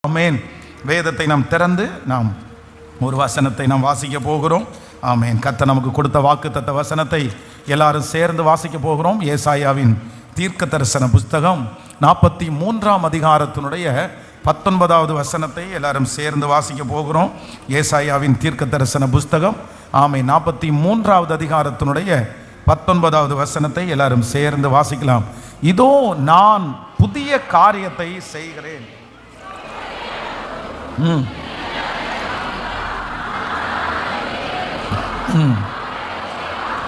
ஆமேன். வேதத்தை நாம் திறந்து நாம் ஒரு வசனத்தை நாம் வாசிக்க போகிறோம். ஆமேன். கர்த்தர் நமக்கு கொடுத்த வாக்குத்தத்த வசனத்தை எல்லாரும் சேர்ந்து வாசிக்க போகிறோம். ஏசாயாவின் தீர்க்க தரிசன புஸ்தகம் 43ஆம் அதிகாரத்தினுடைய 19வது வசனத்தை எல்லாரும் சேர்ந்து வாசிக்க போகிறோம். ஏசாயாவின் தீர்க்க தரிசன புஸ்தகம் ஆமேன் 43வது அதிகாரத்தினுடைய 19வது வசனத்தை எல்லாரும் சேர்ந்து வாசிக்கலாம். இதோ நான் புதிய காரியத்தை செய்கிறேன்.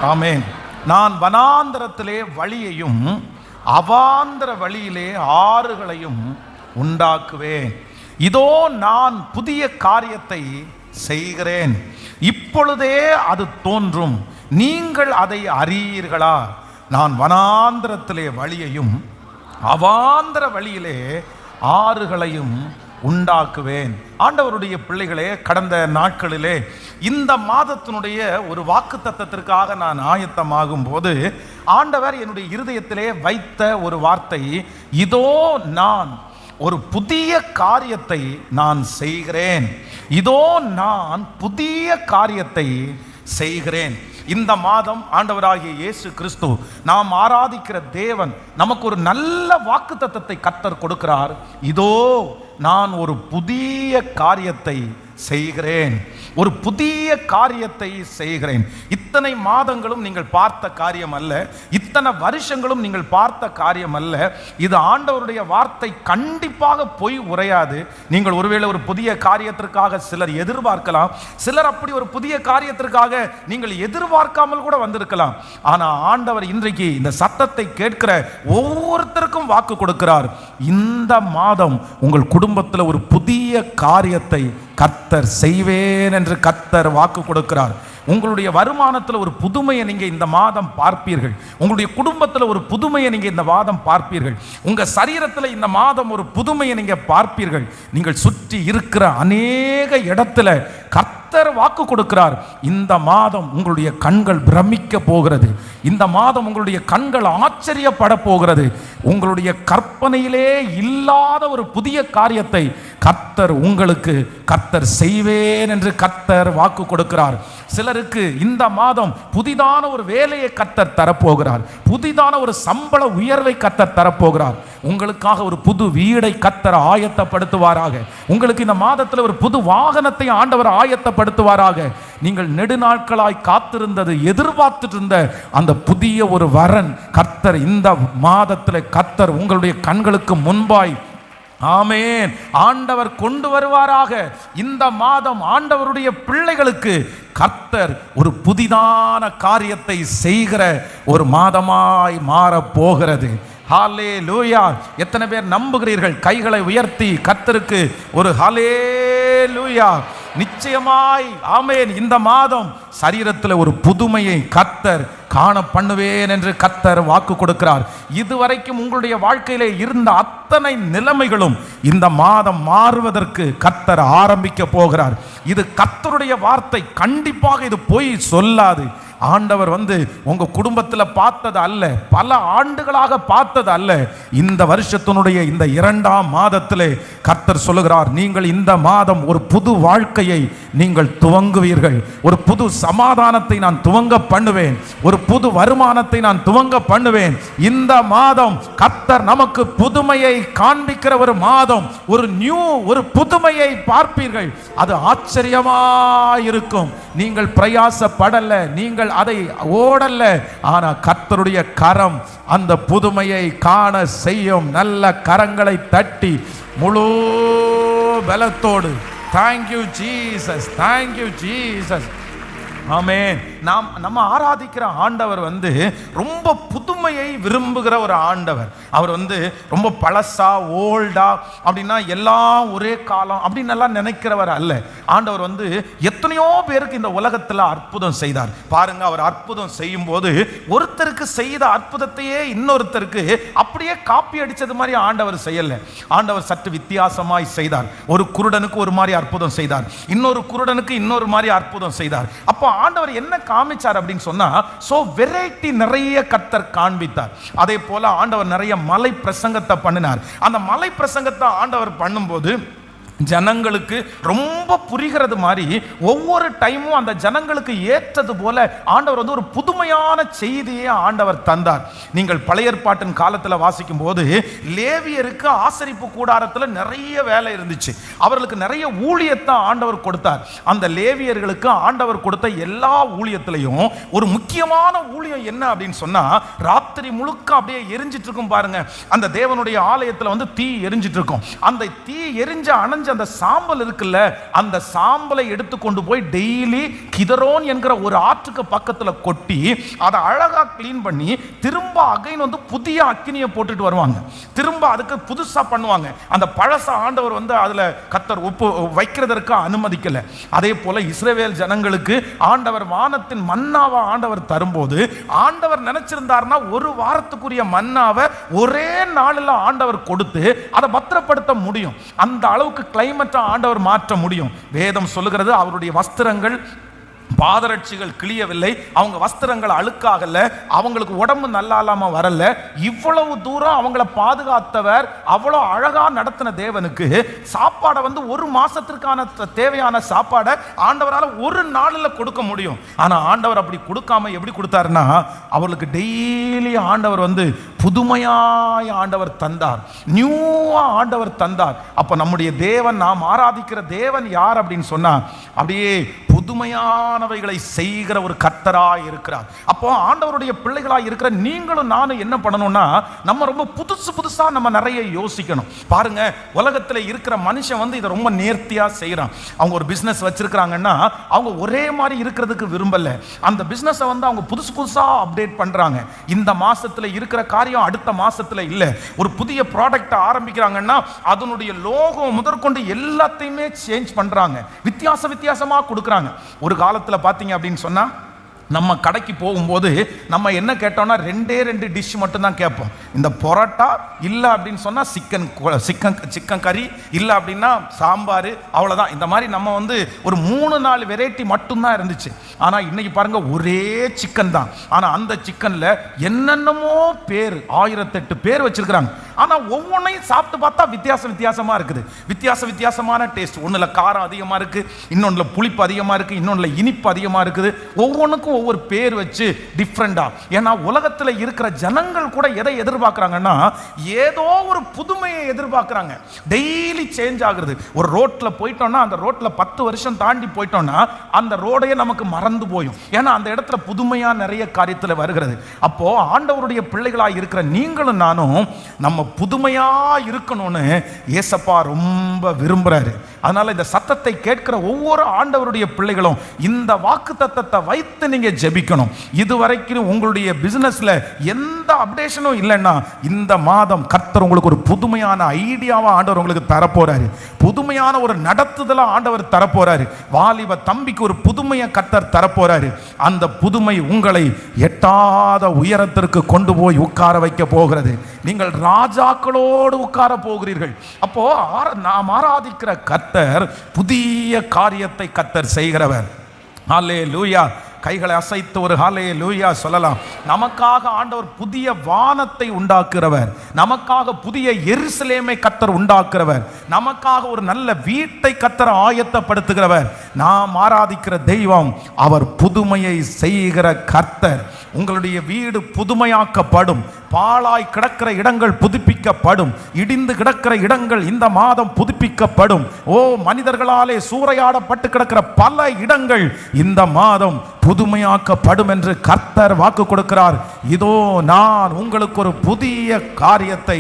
ஆமேன். நான் வனாந்தரத்திலே வழியையும் அவாந்தர வழியிலே ஆறுகளையும் உண்டாக்குவேன். இதோ நான் புதிய காரியத்தை செய்கிறேன், இப்பொழுதே அது தோன்றும், நீங்கள் அதை அறியீர்களா? நான் வனாந்தரத்திலே வழியையும் அவாந்தர வழியிலே ஆறுகளையும் உண்டாக்குவேன். ஆண்டவருடைய பிள்ளைகளே, கடந்த நாட்களிலே இந்த மாதத்தினுடைய ஒரு வாக்கு தத்தத்திற்காக நான் ஆயத்தமாகும் போது ஆண்டவர் என்னுடைய இருதயத்திலே வைத்த ஒரு வார்த்தை, இதோ நான் ஒரு புதிய காரியத்தை நான் செய்கிறேன். இதோ நான் புதிய காரியத்தை செய்கிறேன். இந்த மாதம் ஆண்டவராகிய இயேசு கிறிஸ்து, நாம் ஆராதிக்கிற தேவன், நமக்கு ஒரு நல்ல வாக்கு தத்தத்தை கர்த்தர் கொடுக்கிறார். இதோ நான் ஒரு புதிய காரியத்தை செய்கிறேன், ஒரு புதிய காரியத்தை செய்கிறேன். இத்தனை மாதங்களும் நீங்கள் பார்த்த காரியம் அல்ல, இத்தனை வருஷங்களும் நீங்கள் பார்த்த காரியம் அல்ல. இது ஆண்டவருடைய வார்த்தை, கண்டிப்பாக பொய் உரையாது. நீங்கள் ஒருவேளை ஒரு புதிய காரியத்திற்காக சிலர் எதிர்பார்க்கலாம், சிலர் அப்படி ஒரு புதிய காரியத்திற்காக நீங்கள் எதிர்பார்க்காமல் கூட வந்திருக்கலாம். ஆனால் ஆண்டவர் இன்றைக்கு இந்த சத்தத்தை கேட்கிற ஒவ்வொருத்தருக்கும் வாக்கு கொடுக்கிறார். இந்த மாதம் உங்கள் குடும்பத்தில் ஒரு புதிய காரியத்தை கர்த்தர் செய்வேன் என்று கர்த்தர் வாக்கு கொடுக்கிறார். உங்களுடைய வருமானத்தில் ஒரு புதுமையை நீங்கள் இந்த மாதம் பார்ப்பீர்கள். உங்களுடைய குடும்பத்தில் ஒரு புதுமையை நீங்கள் இந்த மாதம் பார்ப்பீர்கள். உங்கள் சரீரத்தில் இந்த மாதம் ஒரு புதுமையை நீங்கள் பார்ப்பீர்கள். நீங்கள் சுற்றி இருக்கிற அநேக இடத்துல கர்த்தர் வாக்கு கொடுக்கிறார். இந்த மாதம் உங்களுடைய கண்கள் பிரமிக்க போகிறது. இந்த மாதம் உங்களுடைய கண்கள் ஆச்சரியப்பட போகிறது. உங்களுடைய கற்பனையிலே இல்லாத ஒரு புதிய காரியத்தை கர்த்தர் உங்களுக்கு கர்த்தர் செய்வேன் என்று கர்த்தர் வாக்கு கொடுக்கிறார். சிலருக்கு இந்த மாதம் புதிதான ஒரு வேலையை கர்த்தர் தரப்போகிறார். புதிதான ஒரு சம்பள உயர்வை கர்த்தர் தரப்போகிறார். உங்களுக்காக ஒரு புது வீடை கர்த்தர் ஆயத்தப்படுத்துவாராக. உங்களுக்கு இந்த மாதத்தில் ஒரு புது வாகனத்தை ஆண்டவர் ஆயத்தப்படுத்துவாராக. நீங்கள் நெடுநாட்களாய் காத்திருந்தது, எதிர்பார்த்துட்டு இருந்த அந்த புதிய ஒரு வரன் கர்த்தர் இந்த மாதத்தில் கர்த்தர் உங்களுடைய கண்களுக்கு முன்பாய் ஆமேன் ஆண்டவர் கொண்டு வருவாராக. இந்த மாதம் ஆண்டவருடைய பிள்ளைகளுக்கு கர்த்தர் ஒரு புதிதான காரியத்தை செய்கிற ஒரு மாதமாய் மாறப் போகிறது. ஹல்லேலூயா! எத்தனை பேர் நம்புகிறீர்கள்? கைகளை உயர்த்தி கர்த்தருக்கு ஒரு ஹல்லேலூயா! நிச்சயமாய் ஆமேன். இந்த மாதம் சரீரத்தில் ஒரு புதுமையை கர்த்தர் காண பண்ணுவேன் என்று கர்த்தர் வாக்கு கொடுக்கிறார். இதுவரைக்கும் உங்களுடைய வாழ்க்கையிலே இருந்த அத்தனை நிலைமைகளும் இந்த மாதம் மாறுவதற்கு கர்த்தர் ஆரம்பிக்க போகிறார். இது கர்த்தருடைய வார்த்தை, கண்டிப்பாக இது பொய் சொல்லாது. ஆண்டவர் உங்க குடும்பத்தில் பார்த்தது அல்ல, பல ஆண்டுகளாக பார்த்தது அல்ல. இந்த வருஷத்தினுடைய இந்த 2ஆம் மாதத்திலே கர்த்தர் சொல்லுகிறார், நீங்கள் இந்த மாதம் ஒரு புது வாழ்க்கையை நீங்கள் துவங்குவீர்கள். ஒரு புது சமாதானத்தை நான் துவங்க பண்ணுவேன். ஒரு புது வருமானத்தை நான் துவங்க பண்ணுவேன். இந்த மாதம் கர்த்தர் நமக்கு புதுமையை காண்பிக்கிற ஒரு மாதம். ஒரு புதுமையை பார்ப்பீர்கள். அது ஆச்சரியமாயிருக்கும். நீங்கள் பிரயாசப்படல, நீங்கள் அதை ஓடல்ல, ஆனா கர்த்தருடைய கரம் அந்த புதுமையை காண செய்யும். நல்ல கரங்களை தட்டி முழு பலத்தோடு தேங்க்யூ ஜீசஸ், தேங்க்யூ ஜீசஸ். ஆமென். நம்ம ஆராதிக்கிற ஆண்டவர் ரொம்ப புதுமையை விரும்புகிற ஒரு ஆண்டவர். அவர் ரொம்ப பழசா, ஓல்டா அப்படின்னா எல்லாம் ஒரே காலம் அப்படின்னு எல்லாம் நினைக்கிறவர் அல்ல. ஆண்டவர் எத்தனையோ பேருக்கு இந்த உலகத்தில் அற்புதம் செய்தார். பாருங்க, அவர் அற்புதம் செய்யும் போது ஒருத்தருக்கு செய்த அற்புதத்தையே இன்னொருத்தருக்கு அப்படியே காப்பி அடிச்சது மாதிரி ஆண்டவர் செய்யல. ஆண்டவர் சற்று வித்தியாசமாய் செய்தார். ஒரு குருடனுக்கு ஒரு மாதிரி அற்புதம் செய்தார், இன்னொரு குருடனுக்கு இன்னொரு மாதிரி அற்புதம் செய்தார். அப்போ ஆண்டவர் என்ன காமிச்சார் அப்படின்னு சொன்னா, சோ வெரைட்டி நிறைய கர்த்தர் காண்பித்தார். அதே போல ஆண்டவர் நிறைய மலை பிரசங்கத்தை பண்ணினார். அந்த மலை பிரசங்கத்தை ஆண்டவர் பண்ணும்போது ஜனங்களுக்கு ரொம்ப புரிகிறது மாதிரி ஒவ்வொரு டைமும் அந்த ஜனங்களுக்கு ஏற்றது போல ஆண்டவர் வந்து ஒரு புதுமையான செய்தியை ஆண்டவர் தந்தார். நீங்கள் பழைய ஏற்பாட்டின் காலத்தில் வாசிக்கும் போது லேவியருக்கு ஆசரிப்பு கூடாரத்தில் நிறைய வேலை இருந்துச்சு. அவர்களுக்கு நிறைய ஊழியத்தை ஆண்டவர் கொடுத்தார். அந்த லேவியர்களுக்கு ஆண்டவர் கொடுத்த எல்லா ஊழியத்திலையும் ஒரு முக்கியமான ஊழியம் என்ன அப்படின்னு சொன்னா, ராத்திரி முழுக்க அப்படியே எரிஞ்சிட்டு இருக்கும் பாருங்க. அந்த தேவனுடைய ஆலயத்தில் வந்து தீ எரிஞ்சிட்டு இருக்கும். அந்த தீ எரிஞ்ச அணைஞ்ச அந்த சாம்பல் இருக்குல்ல, அந்த சாம்பலை எடுத்து கொண்டு போய் டெய்லி கிதரோன் என்கிற ஒரு ஆற்றுக்கு பக்கத்துல கொட்டி அதை அழகா கிளீன் பண்ணி திரும்ப அகைன் வந்து புதிய அக்கினியை போட்டுட்டு வருவாங்க. திரும்ப அதுக்கு புதுசா பண்ணுவாங்க. அந்த பழச ஆண்டவர் வந்து அதுல கர்த்தர் உப்பு வைக்கிறதற்கு அனுமதிக்கல. அதே போல இஸ்ரவேல் ஜனங்களுக்கு ஆண்டவர் வானத்தின் மன்னாவை ஆண்டவர் தரும்போது ஆண்டவர் நினைச்சிருந்தார்னா ஒரு வாரத்துக்குரிய மன்னாவை ஒரே நாளில் ஆண்டவர் கொடுத்து அதை பத்திரப்படுத்த முடியும். அந்த அளவுக்கு கிளைமேட்டை ஆண்டவர் மாற்ற முடியும். வேதம் சொல்லுகிறது அவருடைய வஸ்திரங்கள் பாதரட்சிகள் கிளியவில்லை, அவங்க வஸ்திரங்கள் அழுக்காகல, அவங்களுக்கு உடம்பு நல்லா இல்லாம வரல. இவ்வளவு தூரம் அவங்கள பாதுகாத்தவர், அவ்வளோ அழகா நடத்தின தேவனுக்கு சாப்பாடை வந்து ஒரு மாசத்திற்கான தேவையான சாப்பாடை ஆண்டவரால் ஒரு நாளில் கொடுக்க முடியும். ஆனா ஆண்டவர் அப்படி கொடுக்காம எப்படி கொடுத்தாருன்னா, அவர்களுக்கு டெய்லி ஆண்டவர் வந்து புதுமையாய் ஆண்டவர் தந்தார், நியூவா ஆண்டவர் தந்தார். அப்ப நம்முடைய தேவன், நாம் ஆராதிக்கிற தேவன் யார் அப்படின்னு சொன்னா, அப்படியே புதுமையானவைகளை செய்கிற ஒரு கர்த்தராய் இருக்கிறார். அப்போ ஆண்டவருடைய பிள்ளைகளாய் இருக்கிற நீங்களும் நானும் என்ன பண்ணணும்னா, நம்ம ரொம்ப புதுசா நம்ம நிறைய யோசிக்கணும். பாருங்க, உலகத்தில் இருக்கிற மனுஷன் வந்து இதை ரொம்ப நேர்த்தியா செய்யறான். அவங்க ஒரு பிசினஸ் வச்சிருக்கிறாங்கன்னா அவங்க ஒரே மாதிரி இருக்கிறதுக்கு விரும்பல. அந்த பிசினஸை வந்து அவங்க புதுசா அப்டேட் பண்றாங்க. இந்த மாசத்துல இருக்கிற காரியம் அடுத்த மாசத்துல இல்ல. ஒரு புதிய ப்ராடக்ட் ஆரம்பிக்கிறாங்கன்னா அதனுடைய லோகோ முதற்கொண்டு எல்லாத்தையுமே சேஞ்ச் பண்றாங்க, வித்தியாசமா கொடுக்குறாங்க. ஒரு காலத்துல பாத்தீங்க அப்படின்னு சொன்னா, நம்ம கடைக்கு போகும்போது நம்ம என்ன கேட்டோம்னா ரெண்டு டிஷ் மட்டும் தான் கேட்போம். இந்த பரோட்டா இல்லை அப்படின்னு சொன்னால் சிக்கன் கறி, இல்லை அப்படின்னா சாம்பார், அவ்வளோதான். இந்த மாதிரி நம்ம வந்து ஒரு 3-4 வெரைட்டி மட்டும்தான் இருந்துச்சு. ஆனால் இன்னைக்கு பாருங்க, ஒரே சிக்கன் தான். ஆனால் அந்த சிக்கனில் என்னென்னமோ பேர், 1008 பேர் வச்சிருக்கிறாங்க. ஆனால் ஒவ்வொன்றையும் சாப்பிட்டு பார்த்தா வித்தியாசமாக இருக்குது. வித்தியாசமான டேஸ்ட். ஒன்றில் காரம் அதிகமாக இருக்குது, இன்னொன்றில் புளிப்பு அதிகமாக இருக்குது, இன்னொன்றில் இனிப்பு அதிகமாக இருக்குது. ஒவ்வொன்றுக்கும் ஒவ்வொரு பேர் வச்சு டிஃப்ரெண்டா. ஏன்னா உலகத்தில் இருக்கிற ஜனங்கள் கூட எதை எதிர்பார்க்குறாங்கன்னா, ஏதோ ஒரு புதுமையை எதிர்பார்க்குறாங்க. டெய்லி சேஞ்ச் ஆகுறது. ஒரு ரோட்டில் போயிட்டோம்னா அந்த ரோட்டில் 10 வருஷம் தாண்டி போயிட்டோம்னா அந்த ரோடையே நமக்கு மறந்து போயும். ஏன்னா அந்த இடத்துல புதுமையாக நிறைய காரியத்தில் வருகிறது. அப்போ ஆண்டவருடைய பிள்ளைகளாக இருக்கிற நீங்களும் நானும் நம்ம புதுமையா இருக்கணும்னு ஏசப்பா ரொம்ப விரும்புறாரு. அதனால இந்த சத்தத்தை கேட்கிற ஒவ்வொரு ஆண்டவருடைய பிள்ளைகளும் இந்த வாக்குத்தத்தத்தை வைத்து நீங்க ஜெபிக்கணும். இதுவரைக்கும் உங்களுடைய பிசினஸ்ல எந்த அப்டேஷனும் இல்லைன்னா இந்த மாதம் கர்த்தர் உங்களுக்கு ஒரு புதுமையான ஐடியாவை ஆண்டவர் உங்களுக்கு தரப்போறாரு. புதுமையான ஒரு நடத்துதலை ஆண்டவர் தரப்போறாரு. வாலிப தம்பிக்கு ஒரு புதுமையை கர்த்தர் தரப்போறாரு. அந்த புதுமை உங்களை எட்டாத உயரத்திற்கு கொண்டு போய் உட்கார வைக்க போகிறது. நீங்கள் ராஜாக்களோடு உட்கார போகிறீர்கள். அப்போ நாம் ஆராதிக்கிற கர்த்தர் புதிய காரியத்தை கர்த்தர் செய்கிறவர். ஹல்லேலூயா. கைகளை அசைத்து ஒரு ஹல்லேலூயா சொல்லலாம். நமக்காக ஆண்டவர் புதிய வானத்தை உண்டாக்குறவர், நமக்காக புதிய எருசலேமை கர்த்தர் உண்டாக்குறவர், நமக்காக ஒரு நல்ல வீட்டை கர்த்தர் ஆயத்தப்படுத்துகிறவர். நாம் ஆராதிக்கிற தெய்வம் அவர் புதுமையை செய்கிற கர்த்தர். உங்களுடைய வீடு புதுமையாக்கப்படும். பாழாய் கிடக்கிற இடங்கள் புதுப்பிக்கப்படும். இடிந்து கிடக்கிற இடங்கள் இந்த மாதம் புதுப்பிக்கப்படும். ஓ, மனிதர்களாலே சூறையாடப்பட்டு கிடக்கிற பல இடங்கள் இந்த மாதம் புதுமையாக்கப்படும் என்று கர்த்தர் வாக்கு கொடுக்கிறார். இதோ நான் உங்களுக்கு ஒரு புதிய காரியத்தை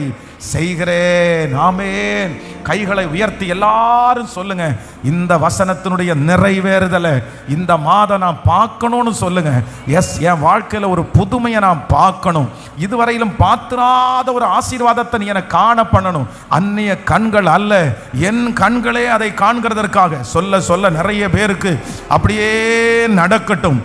செய்கிறேன். ஆமென். கைகளை உயர்த்தி எல்லாரும் சொல்லுங்க, இந்த வசனத்தினுடைய நிறைவேறுதலை இந்த மாதம் நான் பார்க்கணும்னு சொல்லுங்க. எஸ், என் வாழ்க்கையில் ஒரு புதுமையை நான் பார்க்கணும். இதுவரையிலும் பார்த்திராத ஒரு ஆசீர்வாதத்தை நீ எனக்கு காண பண்ணணும். அந்நிய கண்கள் அல்ல, என் கண்களே அதை காண்கிறதற்காக சொல்ல நிறைய பேருக்கு அப்படியே நடக்கட்டும்.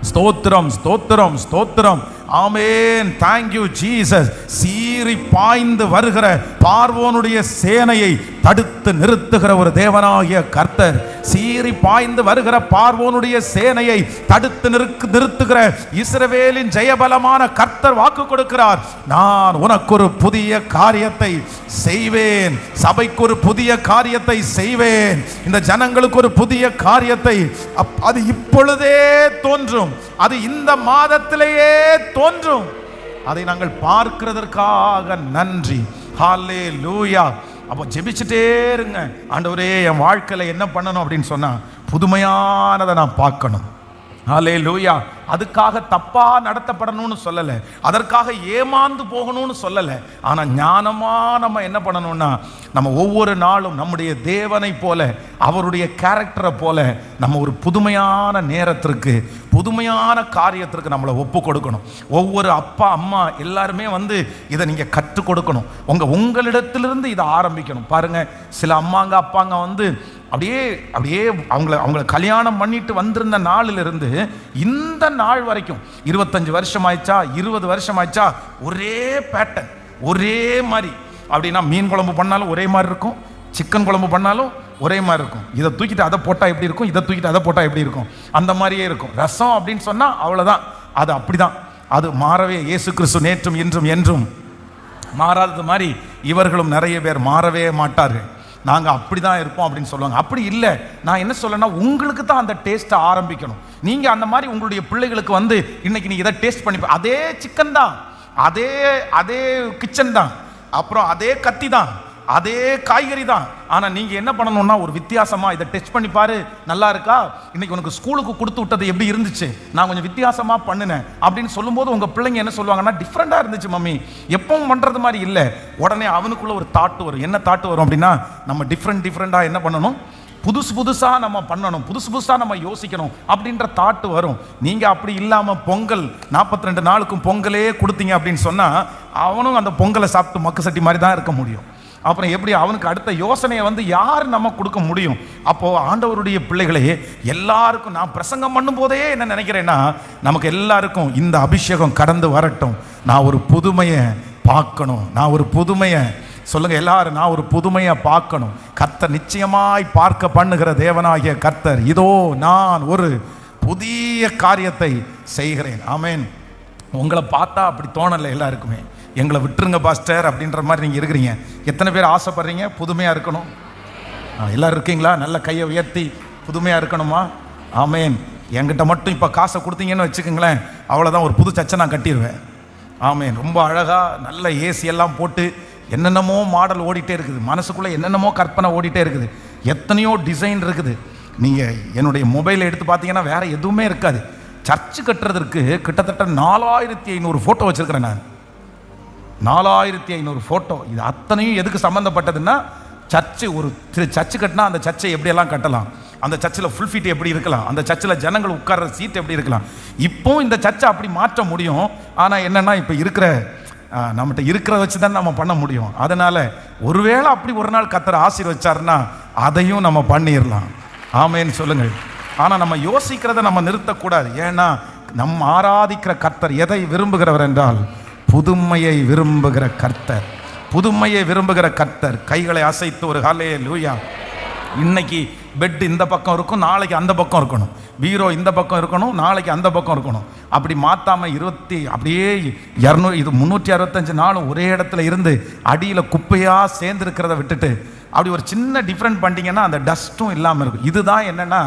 ஸ்தோத்திரம், ஸ்தோத்திரம், ஸ்தோத்திரம். ஆமென். Thank you Jesus. சீறி பாய்ந்து வருகிற பார்வோனுடைய சேனையை தடுத்து நிறுத்துகிற ஒரு தேவனாகிய கர்த்தர், சீறி பாய்ந்து வருகிற பார்வோனுடைய சேனையை தடுத்து நிறுத்துகிற இஸ்ரவேலின் ஜெயபலமான கர்த்தர் வாக்கு கொடுக்கிறார். நான் உனக்கு ஒரு புதிய காரியத்தை செய்வேன், சபைக்கு ஒரு புதிய காரியத்தை செய்வேன், இந்த ஜனங்களுக்கு ஒரு புதிய காரியத்தை. அது இப்பொழுதே தோன்றும், அது இந்த மாதத்திலேயே தோன்றும். அதை நாங்கள் பார்க்கிறதற்காக நன்றி. ஹல்லேலூயா. அப்போ ஜெபிச்சுட்டே இருங்க. ஆண்டவரே, என் வாழ்க்கையில் என்ன பண்ணணும் அப்படின்னு சொன்னா புதுமையானதை நான் பார்க்கணும். ஹல்லேலூயா. அதுக்காக தப்பா நடத்தப்படணும்னு சொல்லலை, அதற்காக ஏமாந்து போகணும்னு சொல்லலை. ஆனால் ஞானமா நம்ம என்ன பண்ணணும்னா, நம்ம ஒவ்வொரு நாளும் நம்முடைய தேவனை போல, அவருடைய கேரக்டரை போல நம்ம ஒரு புதுமையான நேரத்திற்கு, புதுமையான காரியத்திற்கு நம்மளை ஒப்பு கொடுக்கணும். ஒவ்வொரு அப்பா அம்மா எல்லாருமே இதை நீங்கள் கற்றுக் கொடுக்கணும். உங்களிடத்திலிருந்து இதை ஆரம்பிக்கணும். பாருங்க, சில அம்மாங்க அப்பாங்க அப்படியே அவங்கள கல்யாணம் பண்ணிட்டு வந்திருந்த நாளிலிருந்து இந்த நாள் வரைக்கும் 25 வருஷம் ஆயிடுச்சா, 20 வருஷம் ஆயிடுச்சா, ஒரே பேட்டர்ன், ஒரே மாதிரி. அப்படின்னா மீன் குழம்பு பண்ணாலும் ஒரே மாதிரி இருக்கும், சிக்கன் குழம்பு பண்ணாலும் ஒரே மாதிரி இருக்கும். இதை தூக்கிட்டு அதை போட்டால் எப்படி இருக்கும், இதை தூக்கிட்டு அதை போட்டால் எப்படி இருக்கும், அந்த மாதிரியே இருக்கும். ரசம் அப்படின்னு சொன்னால் அவ்வளோதான், அது அப்படிதான். அது மாறவே, இயேசு கிறிஸ்து நேற்றும் இன்றும் என்றும் மாறாதது மாதிரி இவர்களும் நிறைய பேர் மாறவே மாட்டார்கள். நாங்கள் அப்படி தான் இருப்போம் அப்படின்னு சொல்லுவாங்க. அப்படி இல்லை. நான் என்ன சொல்லனா, உங்களுக்கு தான் அந்த டேஸ்ட்டை ஆரம்பிக்கணும். நீங்கள் அந்த மாதிரி உங்களுடைய பிள்ளைகளுக்கு இன்னைக்கு நீ இதை டேஸ்ட் பண்ணி, அதே சிக்கன் தான், அதே கிச்சன் தான், அப்புறம் அதே கத்தி தான், அதே காய்கறி தான். ஆனால் நீங்கள் என்ன பண்ணணும்னா, ஒரு வித்தியாசமாக இதை டெஸ்ட் பண்ணி பாரு, நல்லா இருக்கா, இன்னைக்கு உனக்கு ஸ்கூலுக்கு கொடுத்து விட்டது எப்படி இருந்துச்சு, நான் கொஞ்சம் வித்தியாசமாக பண்ணினேன் அப்படின்னு சொல்லும்போது உங்கள் பிள்ளைங்க என்ன சொல்லுவாங்கன்னா, டிஃப்ரெண்டாக இருந்துச்சு மம்மி, எப்பவும் பண்ணுறது மாதிரி இல்லை. உடனே அவனுக்குள்ள ஒரு தாட்டு வரும். என்ன தாட்டு வரும் அப்படின்னா, நம்ம டிஃப்ரெண்டாக என்ன பண்ணணும், புதுசாக நம்ம பண்ணணும், புதுசாக நம்ம யோசிக்கணும் அப்படின்ற தாட்டு வரும். நீங்கள் அப்படி இல்லாமல் பொங்கல் 42 நாளுக்கும் பொங்கலே கொடுத்தீங்க அப்படின்னு சொன்னால், அவனும் அந்த பொங்கலை சாப்பிட்டு மக்கு சட்டி மாதிரி தான் இருக்க முடியும். அப்புறம் எப்படி அவனுக்கு அடுத்த யோசனையை யார் நம்ம கொடுக்க முடியும்? அப்போது ஆண்டவருடைய பிள்ளைகளே, எல்லாருக்கும் நான் பிரசங்கம் பண்ணும்போதே என்ன நினைக்கிறேன்னா, நமக்கு எல்லாருக்கும் இந்த அபிஷேகம் கடந்து வரட்டும். நான் ஒரு புதுமையை பார்க்கணும், நான் ஒரு புதுமையை சொல்லுங்க எல்லாரும், நான் ஒரு புதுமையை பார்க்கணும். கர்த்தர் நிச்சயமாய் பார்க்க பண்ணுகிற தேவனாகிய கர்த்தர், இதோ நான் ஒரு புதிய காரியத்தை செய்கிறேன். ஆமேன். உங்களை பார்த்தா அப்படி தோணலை எல்லாருக்குமே, எங்களை விட்டுருங்க பாஸ்டர் அப்படின்ற மாதிரி நீங்கள் இருக்கிறீங்க. எத்தனை பேர் ஆசைப்படுறீங்க புதுமையாக இருக்கணும்? எல்லோரும் இருக்கீங்களா? நல்ல கையை உயர்த்தி புதுமையாக இருக்கணுமா? ஆமேன். என்கிட்ட மட்டும் இப்போ காசை கொடுத்தீங்கன்னு வச்சுக்கோங்களேன், அவ்வளோதான், ஒரு புது சர்ச்சை நான் கட்டிடுவேன். ஆமேன். ரொம்ப அழகாக நல்ல ஏசி எல்லாம் போட்டு என்னென்னமோ மாடல் ஓடிட்டே இருக்குது, மனசுக்குள்ளே என்னென்னமோ கற்பனை ஓடிட்டே இருக்குது, எத்தனையோ டிசைன் இருக்குது. நீங்கள் என்னுடைய மொபைலை எடுத்து பார்த்தீங்கன்னா வேறு எதுவுமே இருக்காது. சர்ச்சு கட்டுறதுக்கு கிட்டத்தட்ட 4500 ஃபோட்டோ வச்சுருக்கிறேன் நான். 4500 ஃபோட்டோ. இது அத்தனையும் எதுக்கு சம்மந்தப்பட்டதுன்னா, சர்ச்சு, ஒரு சர்ச்சு கட்டினா அந்த சர்ச்சை எப்படியெல்லாம் கட்டலாம், அந்த சர்ச்சில் ஃபுல் ஃபீட் எப்படி இருக்கலாம், அந்த சர்ச்சில் ஜனங்கள் உட்கார்ற சீட் எப்படி இருக்கலாம். இப்போ இந்த சர்ச்சை அப்படி மாற்ற முடியும். ஆனால் என்னென்னா, இப்போ நம்மகிட்ட இருக்கிறத வச்சு தான் நம்ம பண்ண முடியும். அதனால் ஒருவேளை அப்படி ஒரு நாள் கர்த்தர் ஆசீர்வதிச்சாருன்னா அதையும் நம்ம பண்ணிடலாம். ஆமேன்னு சொல்லுங்கள். ஆனால் நம்ம யோசிக்கிறத நம்ம நிறுத்தக்கூடாது. ஏன்னா நம்ம ஆராதிக்கிற கர்த்தர் எதை விரும்புகிறவர் என்றால், புதுமையை விரும்புகிற கர்த்தர், புதுமையை விரும்புகிற கர்த்தர். கைகளை அசைத்து ஒரு ஹல்லேலூயா. இன்னைக்கு பெட் இந்த பக்கம் இருக்கும், நாளைக்கு அந்த பக்கம் இருக்கணும். பீரோ இந்த பக்கம் இருக்கணும், நாளைக்கு அந்த பக்கம் இருக்கணும். அப்படி மாற்றாமல் அப்படியே 200 இது 365 நாளும் ஒரே இடத்துல இருந்து அடியில் குப்பையாக சேர்ந்துருக்கிறத விட்டுட்டு அப்படி ஒரு சின்ன டிஃப்ரெண்ட் பண்ணிட்டீங்கன்னா அந்த டஸ்ட்டும் இல்லாமல் இருக்கும். இதுதான் என்னென்னா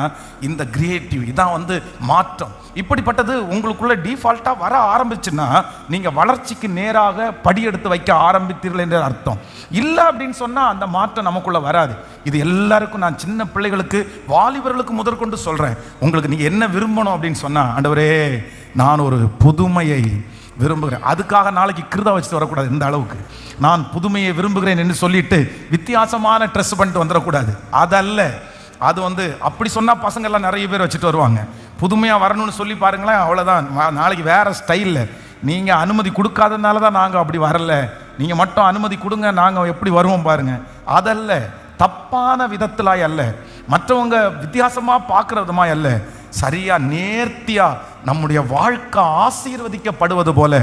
இந்த கிரியேட்டிவ், இதான் மாற்றம். இப்படிப்பட்டது உங்களுக்குள்ள டிஃபால்ட்டாக வர ஆரம்பிச்சுன்னா நீங்கள் வளர்ச்சிக்கு நேராக படியெடுத்து வைக்க ஆரம்பித்தீர்கள் என்ற அர்த்தம். இல்லை அப்படின்னு சொன்னால் அந்த மாற்றம் நமக்குள்ளே வராது. இது எல்லாருக்கும், நான் சின்ன பிள்ளைகளுக்கு, வாலிபர்களுக்கு முதற்கொண்டு சொல்கிறேன். உங்களுக்கு நீங்கள் என்ன விரும்பணும் அப்படின்னு சொன்னால், ஆண்டவரே நான் ஒரு புதுமையை விரும்புகிறேன். அதுக்காக நாளைக்கு கிருதா வச்சுட்டு வரக்கூடாது. இந்த அளவுக்கு நான் புதுமையை விரும்புகிறேன் என்று சொல்லிட்டு வித்தியாசமான ட்ரெஸ் பண்ணிட்டு வந்துடக்கூடாது. அதல்ல, அது அப்படி சொன்னால் பசங்க எல்லாம் நிறைய பேர் வச்சுட்டு வருவாங்க. புதுமையாக வரணும்னு சொல்லி பாருங்களேன், அவ்வளோதான். நாளைக்கு வேறு ஸ்டைலில் நீங்கள் அனுமதி கொடுக்காததுனால தான் நாங்கள் அப்படி வரல, நீங்கள் மட்டும் அனுமதி கொடுங்க, நாங்கள் எப்படி வருவோம் பாருங்கள். அதல்ல, தப்பான விதத்திலாய் அல்ல, மற்றவங்க வித்தியாசமாக பார்க்குறதுமாய் அல்ல, சரியா நேர்த்தியா நம்முடைய வாழ்க்கை ஆசீர்வதிக்கப்படுவது போல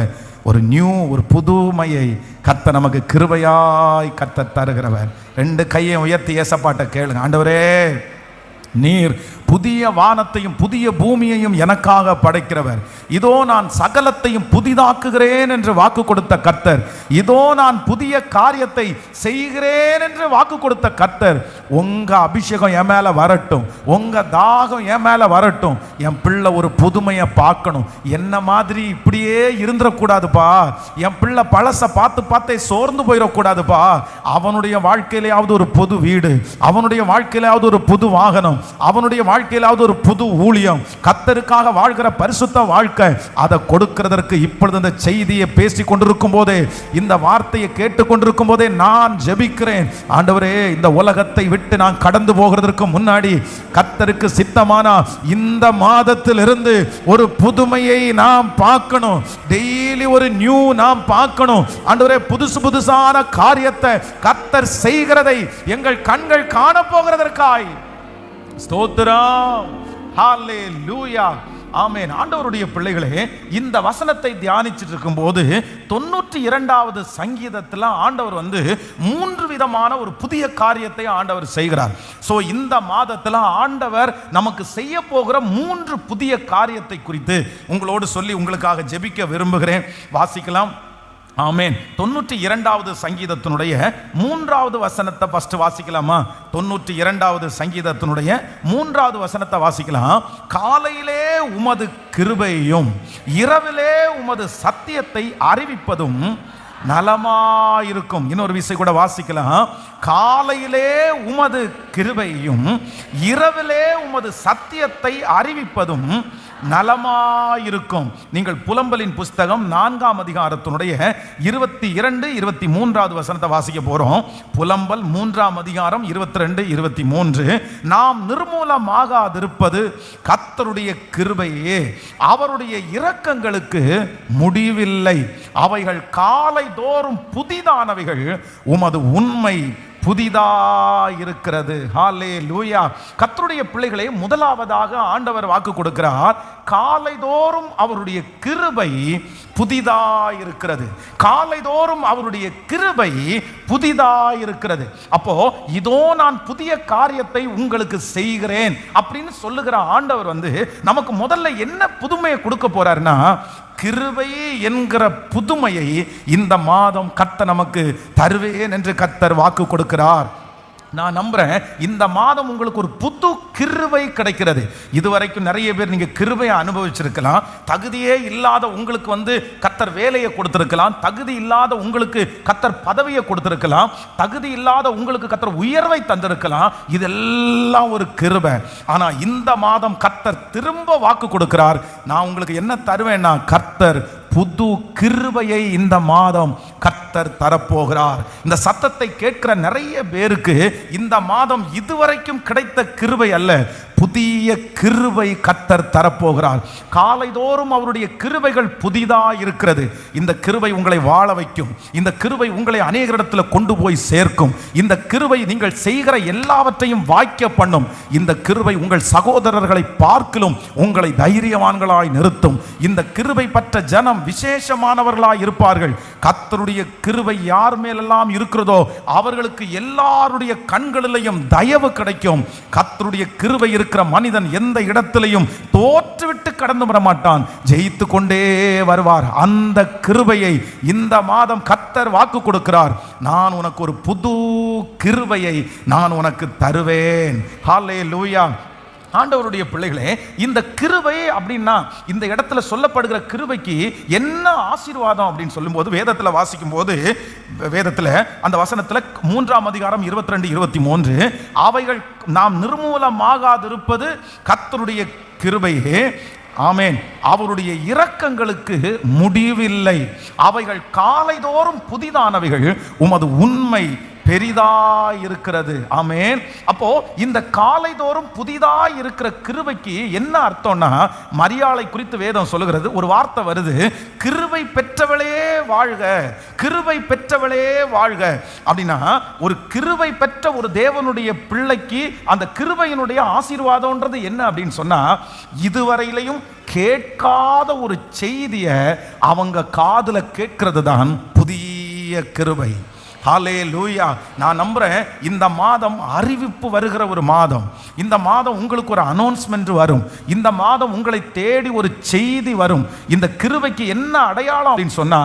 ஒரு புதுமையை கர்த்தர் நமக்கு கிருபையாய் கர்த்தர் தருகிறவர். 2 கையை உயர்த்தி ஏசப்பாட்ட கேளுங்க. ஆண்டவரே, நீர் புதிய வானத்தையும் புதிய பூமியையும் எனக்காக படைக்கிறவர். இதோ நான் சகலத்தையும் புதிதாக்குகிறேன் என்று வாக்கு கொடுத்த கர்த்தர், இதோ நான் புதிய காரியத்தை செய்கிறேன் என்று வாக்கு கொடுத்த கர்த்தர், உங்க அபிஷேகம் என் மேல வரட்டும், உங்க தாகம் என் மேல வரட்டும். என் பிள்ளை ஒரு புதுமையை பார்க்கணும். என்ன மாதிரி இப்படியே இருந்துடக்கூடாதுப்பா. என் பிள்ளை பழச பார்த்து பார்த்தே சோர்ந்து போயிடக்கூடாதுப்பா. அவனுடைய வாழ்க்கையிலேயாவது ஒரு புது வீடு, அவனுடைய வாழ்க்கையிலாவது ஒரு புது வாகனம், அவனுடைய வாழ்க்கையிலாவது ஒரு புது ஊழியம், கர்த்தருக்காக வாழ்கிற பரிசுத்த வாழ்க்கை, அதை கொடுக்கிறதற்கு இப்பொழுது இந்த செய்தியை பேசி கொண்டிருக்கும் போதே, இந்த வார்த்தையை கேட்டுக்கொண்டிருக்கும் போதே நான் ஜெபிக்கிறேன். ஆண்டவரே, இந்த உலகத்தை விட்டு நான் கடந்து போகிறதற்கு முன்னாடி கர்த்தருக்கு சித்தமானா இந்த மாதத்திலிருந்து ஒரு புதுமையை நாம் பார்க்கணும். டெய்லி ஒரு நியூ நாம் பார்க்கணும். ஆண்டவரே, புதுசான காரியத்தை கர்த்தர் செய்கிறதை எங்கள் கண்கள் காண போகிறதற்காய் ஸ்தோத்திரம். ஹல்லேலூயா, ஆமென். ஆண்டவருடைய பிள்ளைகளே, இந்த வசனத்தை தியானிச்சிட்டு இருக்கும்போது 92வது சங்கீதத்தில் ஆண்டவர் 3 விதமான ஒரு புதிய காரியத்தை ஆண்டவர் செய்கிறார். ஸோ இந்த மாதத்தில் ஆண்டவர் நமக்கு செய்ய போகிற 3 புதிய காரியத்தை குறித்து உங்களோடு சொல்லி உங்களுக்காக ஜெபிக்க விரும்புகிறேன். வாசிக்கலாம். ஆமென். 92வது சங்கீதத்தினுடைய 3வது வசனத்தை ஃபர்ஸ்ட் வாசிக்கலாமா? 92வது சங்கீதத்தினுடைய 3வது வசனத்தை வாசிக்கலாம். காலையிலே உமது கிருபையையும் இரவிலே உமது சத்தியத்தை அறிவிப்பதும் நலமாயிருக்கும். இன்னொரு விஷயம் கூட வாசிக்கலாம். காலையிலே உமது கிருபையையும் இரவிலே உமது சத்தியத்தை அறிவிப்பதும் நலமாயிருக்கும். நீங்கள் புலம்பலின் புஸ்தகம் 4ஆம் அதிகாரத்தினுடைய 22, 23வது வசனத்தை வாசிக்க போறோம். புலம்பல் 3ஆம் அதிகாரம் 22, 23. நாம் நிர்மூலமாகாதிருப்பது கர்த்தருடைய கிருபையே, அவருடைய இரக்கங்களுக்கு முடிவில்லை, அவைகள் காலை தோறும் புதிதானவைகள், உமது உண்மை புதிதாயிருக்கிறது. ஹல்லேலூயா. கர்த்தருடைய பிள்ளைகளே, முதலாவதாக ஆண்டவர் வாக்கு கொடுக்கிறார், காலைதோறும் அவருடைய கிருபை புதிதாயிருக்கிறது. காலைதோறும் அவருடைய கிருபை புதிதாயிருக்கிறது. அப்போ இதோ நான் புதிய காரியத்தை உங்களுக்கு செய்கிறேன் அப்படின்னு சொல்லுகிற ஆண்டவர் நமக்கு முதல்ல என்ன புதுமையை கொடுக்க போறாருன்னா, கிருபை என்கிற புதுமையை இந்த மாதம் கர்த்தர் நமக்கு தருவேன் என்று கர்த்தர் வாக்கு கொடுக்கிறார். நான் நம்புறேன் இந்த மாதம் உங்களுக்கு ஒரு புது கிருபை கிடைக்கிறது. இதுவரைக்கும் நிறைய பேர் நீங்க கிருபையை அனுபவிச்சிருக்கலாம். தகுதியே இல்லாத உங்களுக்கு கர்த்தர் வேலையை கொடுத்திருக்கலாம். தகுதி இல்லாத உங்களுக்கு கர்த்தர் பதவியை கொடுத்திருக்கலாம். தகுதி இல்லாத உங்களுக்கு கர்த்தர் உயர்வை தந்திருக்கலாம். இதெல்லாம் ஒரு கிருபை. ஆனா இந்த மாதம் கர்த்தர் திரும்ப வாக்கு கொடுக்கிறார். நான் உங்களுக்கு என்ன தருவேன்னா, கர்த்தர் புது கிருபையை இந்த மாதம் கர்த்தர் தரப்போகிறார். இந்த சத்தத்தை கேட்கிற நிறைய பேருக்கு இந்த மாதம் இதுவரைக்கும் கிடைத்த கிருபை அல்ல, புதிய கிருபை கர்த்தர் தரப்போகிறார். காலைதோறும் அவருடைய கிருபைகள் புதிதா இருக்கிறது. இந்த கிருபை உங்களை வாழ வைக்கும். இந்த கிருபை உங்களை அநேகரிடத்தில் கொண்டு போய் சேர்க்கும். இந்த கிருபை நீங்கள் செய்கிற எல்லாவற்றையும் வாய்க்க பண்ணும். இந்த கிருபை உங்கள் சகோதரர்களை பார்க்கிலும் உங்களை தைரியவான்களாய் நிறுத்தும். இந்த கிருபை பெற்ற ஜனம் விசேஷமானவர்களாய் இருப்பார்கள். கர்த்தருடைய கிருபை யார் மேலெல்லாம் இருக்கிறதோ அவர்களுக்கு எல்லாருடைய கண்களிலேயும் தயவு கிடைக்கும். கர்த்தருடைய கிருபை இருக்கிற மனிதன் எந்த இடத்திலையும் தோற்றுவிட்டு கடந்து வர மாட்டான், ஜெயித்து கொண்டே வருவார். அந்த கிருபையை இந்த மாதம் கர்த்தர் வாக்கு கொடுக்கிறார். நான் உனக்கு ஒரு புது கிருபையை நான் உனக்கு தருவேன். ஹல்லேலூயா. ஆண்டவருடைய பிள்ளைகளே, இந்த கிருபை அப்படின்னா இந்த இடத்துல சொல்லப்படுகிற கிருபைக்கு என்ன ஆசீர்வாதம் அப்படின்னு சொல்லும்போது, வேதத்தில் வாசிக்கும் போது, வேதத்தில் அந்த வசனத்தில் 3ஆம் அதிகாரம் 22, 23, அவைகள் நாம் நிர்மூலமாகாதிருப்பது கர்த்தருடைய கிருபையே, ஆமென், அவருடைய இரக்கங்களுக்கு முடிவில்லை, அவைகள் காலைதோறும் புதிதானவைகள், உமது உண்மை பெரிதாய் இருக்கிறது. ஆமென். அப்போ இந்த காலைதோறும் புதிதாய் இருக்கிற கிருபைக்கு என்ன அர்த்தம்னா, மரியாளை குறித்து வேதம் சொல்லுகிறது, ஒரு வார்த்தை வருது, கிருபை பெற்றவளே வாழ்க, கிருபை பெற்றவளே வாழ்க. அப்படின்னா ஒரு கிருபை பெற்ற ஒரு தேவனுடைய பிள்ளைக்கு அந்த கிருபையினுடைய ஆசீர்வாதம்ன்றது என்ன அப்படின்னு சொன்னா, இதுவரையிலையும் கேட்காத ஒரு செய்தியை அவங்க காதுல கேட்கிறது தான் புதிய கிருபை. ஹல்லேலூயா. நான் நம்புறேன் இந்த மாதம் அறிவிப்பு வருகிற ஒரு மாதம். இந்த மாதம் உங்களுக்கு ஒரு அனௌன்ஸ்மெண்ட் வரும். இந்த மாதம் உங்களை தேடி ஒரு செய்தி வரும். இந்த கிருபைக்கு என்ன அடையாளம் அப்படின்னு சொன்னா,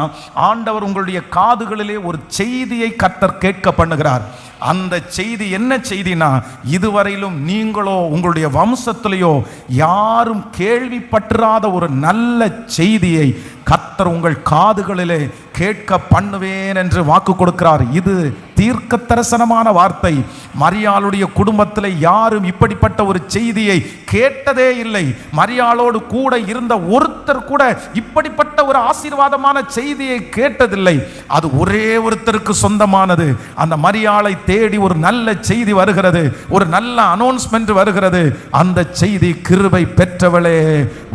ஆண்டவர் உங்களுடைய காதுகளிலே ஒரு செய்தியை கர்த்தர் கேட்க பண்ணுகிறார். அந்த செய்தி என்ன செய்தினா, இதுவரையிலும் நீங்களோ உங்களுடைய வம்சத்திலேயோ யாரும் கேள்விப்பட்டிராத ஒரு நல்ல செய்தியை கர்த்தர் உங்கள் காதுகளிலே கேட்க பண்ணுவேன் என்று வாக்கு கொடுக்கிறார். இது தீர்க்க தரிசனமான வார்த்தை. மரியாளுடைய குடும்பத்தில் யாரும் இப்படிப்பட்ட ஒரு செய்தியை கேட்டதே இல்லை. மரியாளோடு கூட இருந்த ஒருத்தர் கூட இப்படிப்பட்ட ஒரு ஆசீர்வாதமான செய்தியை கேட்டதில்லை. அது ஒரே ஒருத்தருக்கு சொந்தமானது. அந்த மரியாளை தேடி ஒரு நல்ல செய்தி வருகிறது, ஒரு நல்ல அனௌன்ஸ்மெண்ட் வருகிறது. அந்த செய்தி, கிருபை பெற்றவளே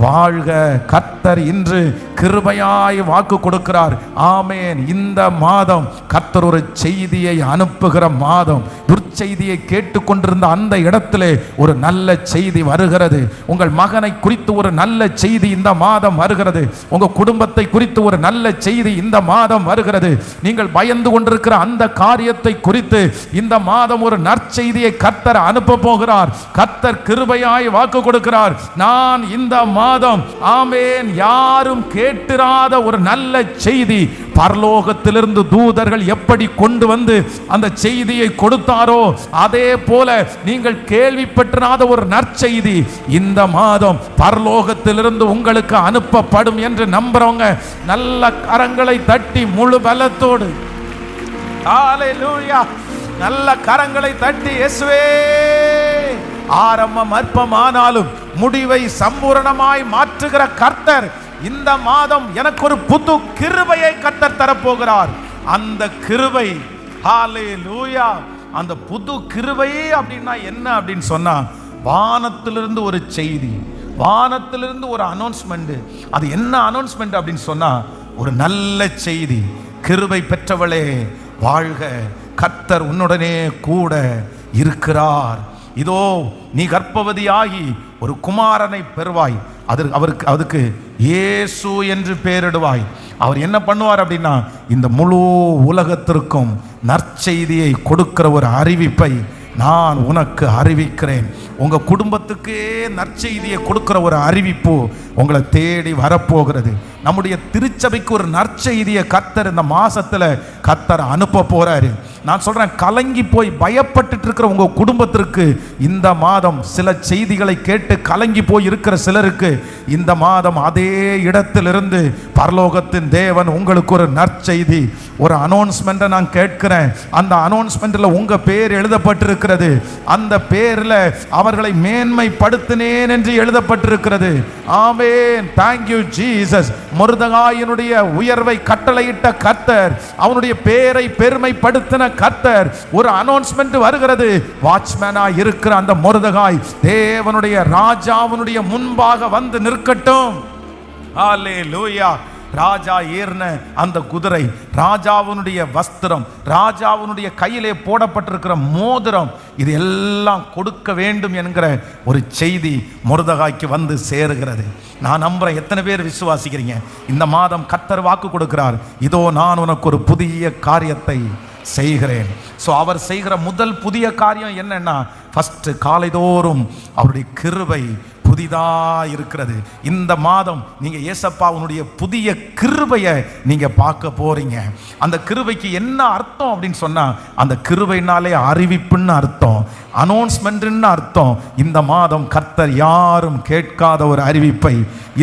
வாழ்க. கர்த்தர் இன்று கிருபையாய் வாக்கு கொடுக்கிறார். ஆமென். இந்த மாதம் கர்த்தர் ஒரு செய்தியை அனுப்புகிற மாதம். துர்ச்செய்தியை கேட்டுக்கொண்டிருந்த அந்த இடத்திலே ஒரு நல்ல செய்தி வருகிறது. உங்கள் மகனை குறித்து ஒரு நல்ல செய்தி இந்த மாதம் வருகிறது. உங்க குடும்பத்தை குறித்து ஒரு நல்ல செய்தி இந்த மாதம் வருகிறது. நீங்கள் பயந்து கொண்டிருக்கிற அந்த காரியத்தை குறித்து இந்த மாதம் ஒரு நற்செய்தியை கர்த்தர் அனுப்ப போகிறார். கர்த்தர் கிருபையாய் வாக்கு கொடுக்கிறார். நான் இந்த மாதம், ஆமென், யாரும் கேட்டிராத ஒரு நல்ல செய்தி, பரலோகத்திலிருந்து தூதர்கள் எப்படி கொண்டு வந்து அந்த செய்தியை கொடுத்தாரோ அதே போல நீங்கள் கேள்விப்பட்டிராத ஒரு நற்செய்தி இந்த மாதம் பரலோகத்திலிருந்து உங்களுக்கு அனுப்பப்படும் என்று நம்புறவங்க நல்ல கரங்களை தட்டி முழு பலத்தோடு ஹல்லேலூயா, நல்ல கரங்களை தட்டி இயேசுவே, ஆரம்பம் அற்பமானாலும் முடிவை சம்பூரணமாய் மாற்றுகிற கர்த்தர் இந்த மாதம் எனக்கு ஒரு புது கிருபையை கர்த்தர் தரப்போகிறார். அந்த கிருபை, ஹல்லேலூயா, அந்த புது கிருபை அப்படின்னா என்ன அப்படின்னு சொன்னா, வானத்திலிருந்து ஒரு செய்தி, வானத்திலிருந்து ஒரு அனௌன்ஸ்மெண்ட். அது என்ன அனௌன்ஸ்மெண்ட் அப்படின்னு சொன்னா, ஒரு நல்ல செய்தி, கிருபை பெற்றவளே வாழ்க, கர்த்தர் உன்னுடனே கூட இருக்கிறார். இதோ நீ கர்ப்பவதியாகி ஒரு குமாரனை பெறுவாய், அதுக்கு இயேசு என்று பெயரிடுவாய். அவர் என்ன பண்ணுவார் அப்படின்னா, இந்த முழு உலகத்திற்கும் நற்செய்தியை கொடுக்கிற ஒரு அறிவிப்பை நான் உனக்கு அறிவிக்கிறேன். உங்க குடும்பத்துக்கே நற்செய்தியை கொடுக்கிற ஒரு அறிவிப்பு உங்களை தேடி வரப்போகிறது. நம்முடைய திருச்சபைக்கு ஒரு நற்செய்தியை கர்த்தர் இந்த மாசத்துல கர்த்தர் அனுப்ப போறாரு. நான் சொல்றேன், கலங்கி போய் பயப்பட்டு இருக்கிற உங்க குடும்பத்திற்கு இந்த மாதம் சில செய்திகளை கேட்டு கலங்கி போய் இருக்கிற சிலருக்கு இந்த மாதம் அதே இடத்திலிருந்து பரலோகத்தின் தேவன் உங்களுக்கு ஒரு நற்செய்தி, ஒரு அனௌன்ஸ்மெண்ட்டை நான் கேட்கிறேன். அந்த அனௌன்ஸ்மெண்ட்ல உங்க பேர் எழுதப்பட்டிருக்கிறது. அந்த பேர்ல அவர்களை மேன்மைப்படுத்தினேன் என்று எழுதப்பட்டிருக்கிறது. ஆமென். Thank you Jesus. மொர்தெகாயினுடைய உயர்வை கட்டளையிட்ட கர்த்தர், அவனுடைய பேரை பெருமைப்படுத்தின கர்த்தர், ஒரு அனௌன்ஸ்மெண்ட் வருகிறது. வாட்ச்மேனா இருக்கிற அந்த மொர்தெகாய் தேவனுடைய ராஜாவினுடைய முன்பாக வந்து நிற்கட்டும். ஹல்லேலூயா. ராஜா ஏறின அந்த குதிரை, ராஜாவினுடைய வஸ்திரம், ராஜாவினுடைய கையிலே போடப்பட்டிருக்கிற மோதிரம், இது எல்லாம் கொடுக்க வேண்டும் என்கிற ஒரு செய்தி மொர்தெகாய்க்கு வந்து சேருகிறது. நான் நம்புறேன், எத்தனை பேர் விசுவாசிக்கிறீங்க? இந்த மாதம் கர்த்தர் வாக்கு கொடுக்கிறார், இதோ நான் உனக்கு ஒரு புதிய காரியத்தை செய்கிறேன். ஸோ அவர் செய்கிற முதல் புதிய காரியம் என்னன்னா, ஃபர்ஸ்ட் காலைதோறும் அவருடைய கிருபை புதிதா இருக்கிறது. இந்த மாதம் நீங்க இயேசப்பாவுடைய புதிய கிருபையை நீங்க பார்க்க போறீங்க. அந்த கிருபைக்கு என்ன அர்த்தம் அப்படின்னு சொன்னா, அந்த கிருபைனாலே அறிவிப்புன்னு அர்த்தம், அனௌன்ஸ்மெண்ட்னு அர்த்தம். இந்த மாதம் கர்த்தர் யாரும் கேட்காத ஒரு அறிவிப்பை,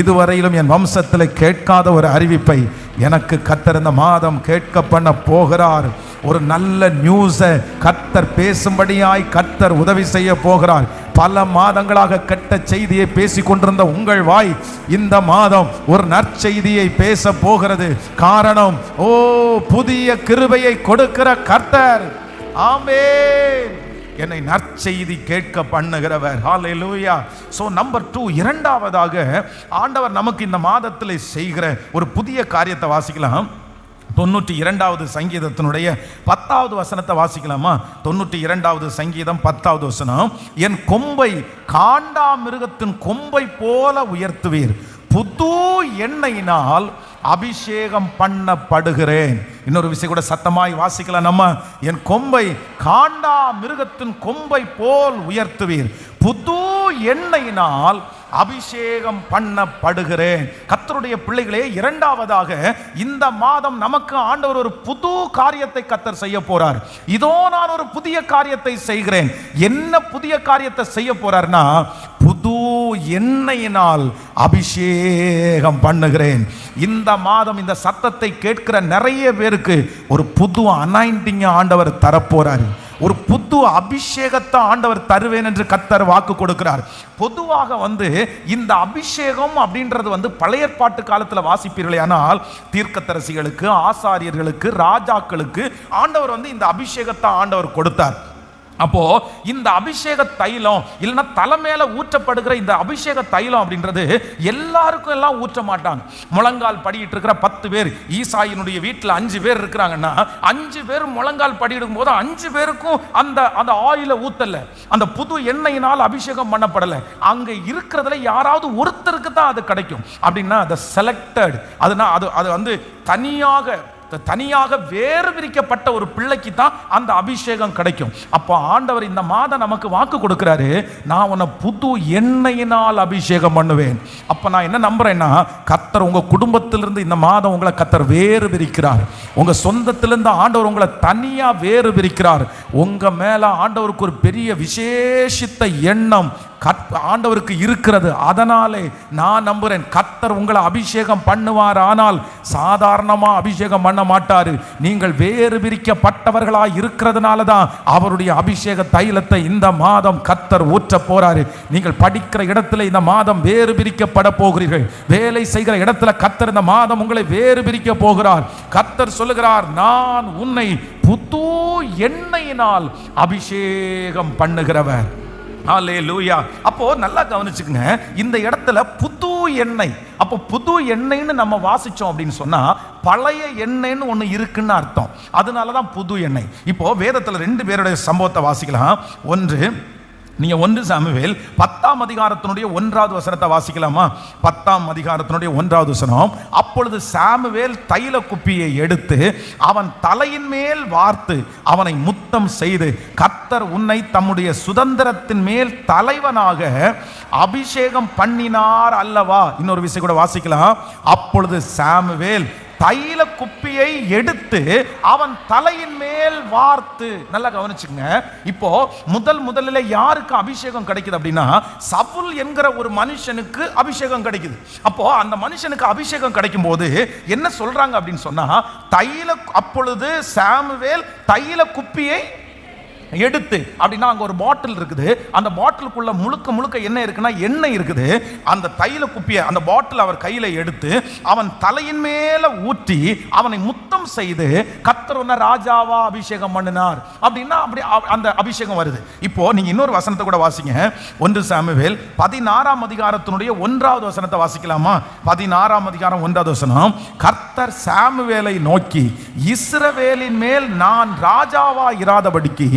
இதுவரையிலும் என் வம்சத்தில் கேட்காத ஒரு அறிவிப்பை எனக்கு கர்த்தர் இந்த மாதம் கேட்க பண்ண போகிறார். ஒரு நல்ல நியூஸை கர்த்தர் பேசும்படியாய் கர்த்தர் உதவி செய்ய போகிறார். பல மாதங்களாக கெட்ட செய்தியை பேசிக் கொண்டிருந்த உங்கள் வாய் இந்த மாதம் ஒரு நற்செய்தியை பேச போகிறது. காரணம், புதிய கிருபையை கொடுக்கிற கர்த்தர். ஆமென். என்னை நற்செய்தி கேட்க பண்ணுகிறவர். ஹல்லேலூயா. சோ நம்பர் 2, இரண்டாவதாக ஆண்டவர் நமக்கு இந்த மாதத்தில் செய்கிற ஒரு புதிய காரியத்தை வாசிக்கலாம். 92வது சங்கீதத்தினுடைய 10வது வசனத்தை வாசிக்கலாமா? 92வது சங்கீதம் 10வது வசனம். என் கொம்பை காண்டா மிருகத்தின் கொம்பை போல உயர்த்துவீர், புது எண்ணெயினால் அபிஷேகம் பண்ணப்படுகிறேன். இன்னொரு விஷயம் கூட சத்தமாய் வாசிக்கலாம் நம்ம. என் கொம்பை காண்டா மிருகத்தின் கொம்பை போல் உயர்த்துவீர், புது எண்ணெயினால் அபிஷேகம் பண்ணப்படுகிறேன். கர்த்தருடைய பிள்ளைகளே, இரண்டாவதாக இந்த மாதம் நமக்கு ஆண்டவர் ஒரு புது காரியத்தை கர்த்தர் செய்ய போறார். இதோ நான் ஒரு புதிய காரியத்தை செய்கிறேன். என்ன புதிய காரியத்தை செய்ய போறார்னா, புது எண்ணெயினால் அபிஷேகம் பண்ணுகிறேன். இந்த மாதம் இந்த சத்தத்தை கேட்கிற நிறைய பேருக்கு ஒரு புது அனாயிண்டிங் ஆண்டவர் தரப்போறார். ஒரு புது அபிஷேகத்தை ஆண்டவர் தருவேன் என்று கர்த்தர் வாக்கு கொடுக்கிறார். பொதுவாக இந்த அபிஷேகம் அப்படின்றது பழைய ஏற்பாட்டு காலத்தில் வாசிப்பீர்களே, ஆனால் தீர்க்கதரிசிகளுக்கு, ஆசாரியர்களுக்கு, ராஜாக்களுக்கு ஆண்டவர் இந்த அபிஷேகத்தை ஆண்டவர் கொடுத்தார். அப்போ இந்த அபிஷேக தைலம் இல்லைன்னா தலைமையில ஊற்றப்படுகிற இந்த அபிஷேக தைலம் அப்படின்றது எல்லாருக்கும் எல்லாம் ஊற்ற மாட்டாங்க. முழங்கால் படிட்டு இருக்கிற 10 பேர், ஈசாயினுடைய வீட்டில் 5 பேர் இருக்கிறாங்கன்னா 5 பேர் முழங்கால் படியிடும் போது 5 பேருக்கும் அந்த ஆயில ஊத்தல, அந்த புது எண்ணெயினால் அபிஷேகம் பண்ணப்படலை. அங்க இருக்கிறதுல யாராவது ஒருத்தருக்கு தான் அது கிடைக்கும். அப்படின்னா அது செலக்டட், அது தனியாக வேறு பிரிக்கப்பட்ட ஒரு பிள்ளைக்கு தான் அந்த அபிஷேகம் கிடைக்கும். அப்போ ஆண்டவர் இந்த மாதம் நமக்கு வாக்கு கொடுக்கிறாரு, நான் உன்னை புது எண்ணெயினால் அபிஷேகம் பண்ணுவேன். அப்போ நான் என்ன நம்புறேன்னா, கர்த்தர் உங்க குடும்பத்திலிருந்து இந்த மாதம் உங்களை கர்த்தர் வேறு பிரிக்கிறார். உங்க சொந்தத்திலிருந்து ஆண்டவர் உங்களை தனியா வேறு பிரிக்கிறார். உங்க மேல ஆண்டவருக்கு ஒரு பெரிய விசேஷித்த எண்ணம் ஆண்டவருக்கு இருக்கிறது. அதனாலே நான் நம்புறேன், கர்த்தர் உங்களை அபிஷேகம் பண்ணுவார். ஆனால் சாதாரணமா அபிஷேகம் பண்ண மாட்டாரு. நீங்கள் வேறு பிரிக்கப்பட்டவர்களாய் இருக்கிறதுனால தான் அவருடைய அபிஷேக தைலத்தை இந்த மாதம் கர்த்தர் ஊற்ற போறாரு. நீங்கள் படிக்கிற இடத்துல இந்த மாதம் வேறு பிரிக்கப்பட போகிறீர்கள். வேலை செய்கிற இடத்துல கர்த்தர் இந்த மாதம் உங்களை வேறு பிரிக்க போகிறார். கர்த்தர் சொல்லுகிறார், நான் உன்னை புது எண்ணெயினால் அபிஷேகம் பண்ணுகிறவர். ஹல்லேலூயா. அப்போ நல்லா கவனிச்சுக்கங்க, இந்த இடத்துல புது எண்ணெய். அப்போ புது எண்ணெய்னு நம்ம வாசிச்சோம் அப்படின்னு சொன்னா பழைய எண்ணெய்னு ஒன்று இருக்குன்னு அர்த்தம். அதனாலதான் புது எண்ணெய். இப்போ வேதத்தில் 2 பேருடைய சம்பவத்தை வாசிக்கலாம். ஒன்று, நீங்க 1 சாமுவேல் 10ஆம் அதிகாரத்தினுடைய 1வது வசனத்தை வாசிக்கலாமா? 10ஆம் அதிகாரத்தினுடைய 1வது வசனம். அப்பொழுது சாமுவேல் தைல குப்பியை எடுத்து அவன் தலையின் மேல் வார்த்து அவனை முத்தம் செய்து, கர்த்தர் உன்னை தம்முடைய சுதந்திரத்தின் மேல் தலைவனாக அபிஷேகம் பண்ணினார் அல்லவா. இன்னொரு விஷயம் கூட வாசிக்கலாம். அப்பொழுது சாமுவேல் தைல குப்பியை எடுத்து அவன் தலையின் மேல் வார்த்து. நல்லா கவனிச்சுங்க. இப்போ முதல்ல யாருக்கு அபிஷேகம் கிடைக்குது அப்படின்னா, சவுல் என்கிற ஒரு மனுஷனுக்கு அபிஷேகம் கிடைக்குது. அப்போ அந்த மனுஷனுக்கு அபிஷேகம் கிடைக்கும் போது என்ன சொல்றாங்க அப்படின்னு சொன்னா, அப்பொழுது சாமுவேல் தைல குப்பியை எடுத்து, அப்படின்னா அங்க ஒரு பாட்டில் இருக்குது. அந்த பாட்டிலுக்குள்ள முழுக்க என்ன இருக்குன்னா எண்ணெய் இருக்குது. அந்த தைல குப்பியை அந்த பாட்டில் அவர் கையில எடுத்து அவன் தலையின் மேல ஊற்றி அவனை முத்தம் செய்து, கர்த்தர் உன்னை ராஜாவா அபிஷேகம் பண்ணினார் அப்படின்னா அப்படி அந்த அபிஷேகம் வருது. இப்போ நீங்க இன்னொரு வசனத்தை கூட வாசிங்க. 1 சாமுவேல் 16ஆம் அதிகாரத்தினுடைய 1வது வசனத்தை வாசிக்கலாமா? 16ஆம் அதிகாரம் 1வது வசனம். கர்த்தர் சாமுவேலை நோக்கி, இஸ்ரவேலின் மேல் நான் ராஜாவா இராதபடிக்கு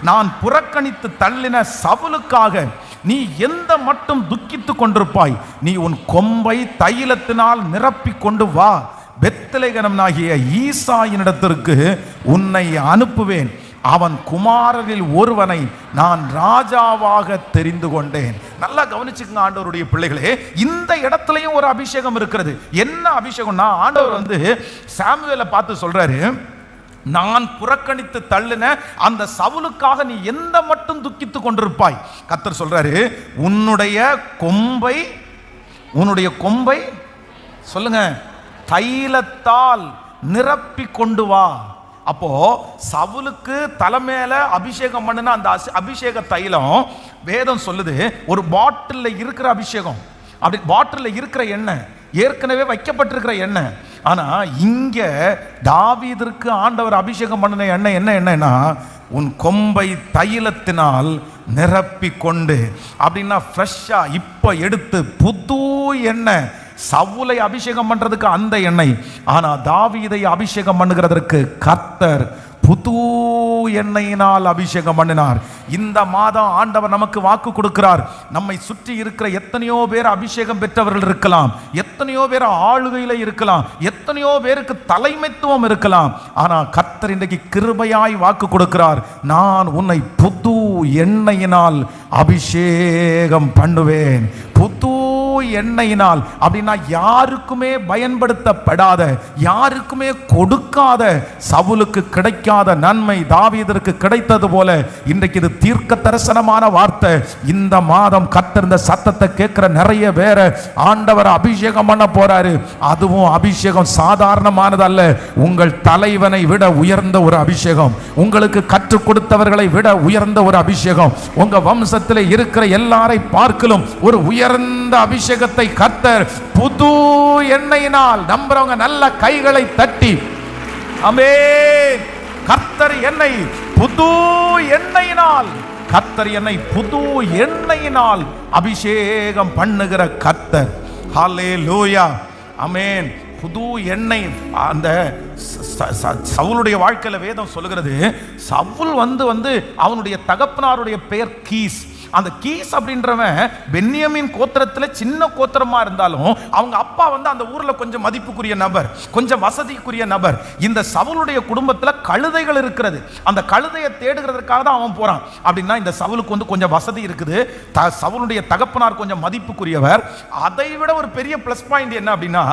நான் புறக்கணித்து தள்ளின சவுலுக்காக நீ எந்த மட்டும் துக்கித்துக் கொண்டிருப்பாய்? நீ உன் கொம்பை தைலத்தினால் நிரப்பி கொண்டு வா, பெத்லெகேமாகிய ஈசாயினிடத்திற்கு உன்னை அனுப்புவேன். அவன் குமாரரில் ஒருவனை நான் ராஜாவாக தெரிந்து கொண்டேன். நல்லா கவனிச்சுக்கங்க ஆண்டவருடைய பிள்ளைகளே, இந்த இடத்துலயும் ஒரு அபிஷேகம் இருக்கிறது. என்ன அபிஷேகம்னா, ஆண்டவர் சாமுவேலை பார்த்து சொல்றாரு, நான் புறக்கணித்து தள்ளின அந்த சவுலுக்காக நீ எந்த மட்டும் துக்கித்துக் கொண்டிருப்பாய்? கர்த்தர் சொல்றாரு, உன்னுடைய கொம்பை சொல்லுங்க தைலத்தால் நிரப்பி கொண்டு வா. அப்போ சவுலுக்கு தலைமையில அபிஷேகம் பண்ணுன அந்த அபிஷேக தைலம் வேதம் சொல்லுது ஒரு பாட்டில் இருக்கிற அபிஷேகம். அப்படி பாட்டில் இருக்கிற எண்ணெய் ஏற்கனவே வைக்கப்பட்டிருக்கிற எண்ணெய். ஆனா இங்க தாவீதுக்கு ஆண்டவர் அபிஷேகம் பண்ணின எண்ணெய் என்ன எண்ணெய்னா உன் கொம்பை தைலத்தினால் நிரப்பி கொண்டு. அப்படின்னா ஃப்ரெஷ்ஷா இப்ப எடுத்து புது எண்ணெய். சவுலை அபிஷேகம் பண்றதுக்கு அந்த எண்ணெய், ஆனா தாவீதை அபிஷேகம் பண்ணுகிறதற்கு கர்த்தர் புது எண்ணெயினால் அபிஷேகம் பண்ணினார். இந்த மாதம் ஆண்டவர் நமக்கு வாக்கு கொடுக்கிறார். நம்மை சுற்றி இருக்கிற எத்தனையோ பேர் அபிஷேகம் பெற்றவர்கள் இருக்கலாம், எத்தனையோ பேர் ஆளுகையில இருக்கலாம், எத்தனையோ பேருக்கு தலைமைத்துவம் இருக்கலாம். ஆனா கர்த்தர் இன்றைக்கு கிருபையாய் வாக்கு கொடுக்கிறார், நான் உன்னை புது எண்ணெயினால் அபிஷேகம் பண்ணுவேன். புது எண்ணெயினால் அப்படின்னா யாருக்குமே பயன்படுத்தப்படாத, யாருக்குமே கொடுக்காத, சவுலுக்கு கிடைக்காத நன்மை தாவீதிற்கு கிடைத்தது போல இன்றைக்கு இது தீர்க்க தரிசனமான வார்த்தை. இந்த மாதம் கர்த்தர் இந்த சத்தத்தை கேட்கிற நிறைய பேரை ஆண்டவர் அபிஷேகம் பண்ண போறாரு. அதுவும் அபிஷேகம் சாதாரணமானது அல்ல. உங்கள் தலைவனை விட உயர்ந்த ஒரு அபிஷேகம், உங்களுக்கு கற்றுக் கொடுத்தவர்களை விட உயர்ந்த ஒரு அபிஷேகம், உங்க வம்சத்தில் இருக்கிற எல்லாரை பார்க்கலும் ஒரு உயர்ந்த அபிஷேகத்தை கர்த்தர் புது எண்ணெயினால், நம்புறவங்க நல்ல கைகளை தட்டி ஆமென். கர்த்தர் என்னை புது எண்ணெயினால், கர்த்தர் என்னை புது எண்ணெயினால் அபிஷேகம் பண்ணுகிற கர்த்தர். ஹல்லேலூயா, ஆமென். புது எண்ணெய். அந்த சவுலுடைய வாழ்க்கையில வேதம் சொல்லுகிறது, சவுல் வந்து அவனுடைய தகப்பனாருடைய பெயர் கீஸ். அந்த கீஸ் அப்படின்றவன் பென்யமீன் கோத்திரத்தில் சின்ன கோத்திரமா இருந்தாலும் அவங்க அப்பா அந்த ஊர்ல கொஞ்சம் மதிப்புக்குரிய நபர், கொஞ்சம் வசதிக்குரிய நபர். இந்த சவுலுடைய குடும்பத்தில் கழுதைகள் இருக்கிறது. அந்த கழுதையை தேடுகிறதுக்காக தான் அவன் போறான். அப்படின்னா இந்த சவுலுக்கு கொஞ்சம் வசதி இருக்குது. சவுலுடைய தகப்பனார் கொஞ்சம் மதிப்புக்குரியவர். அதை விட ஒரு பெரிய பிளஸ் பாயிண்ட் என்ன அப்படின்னா,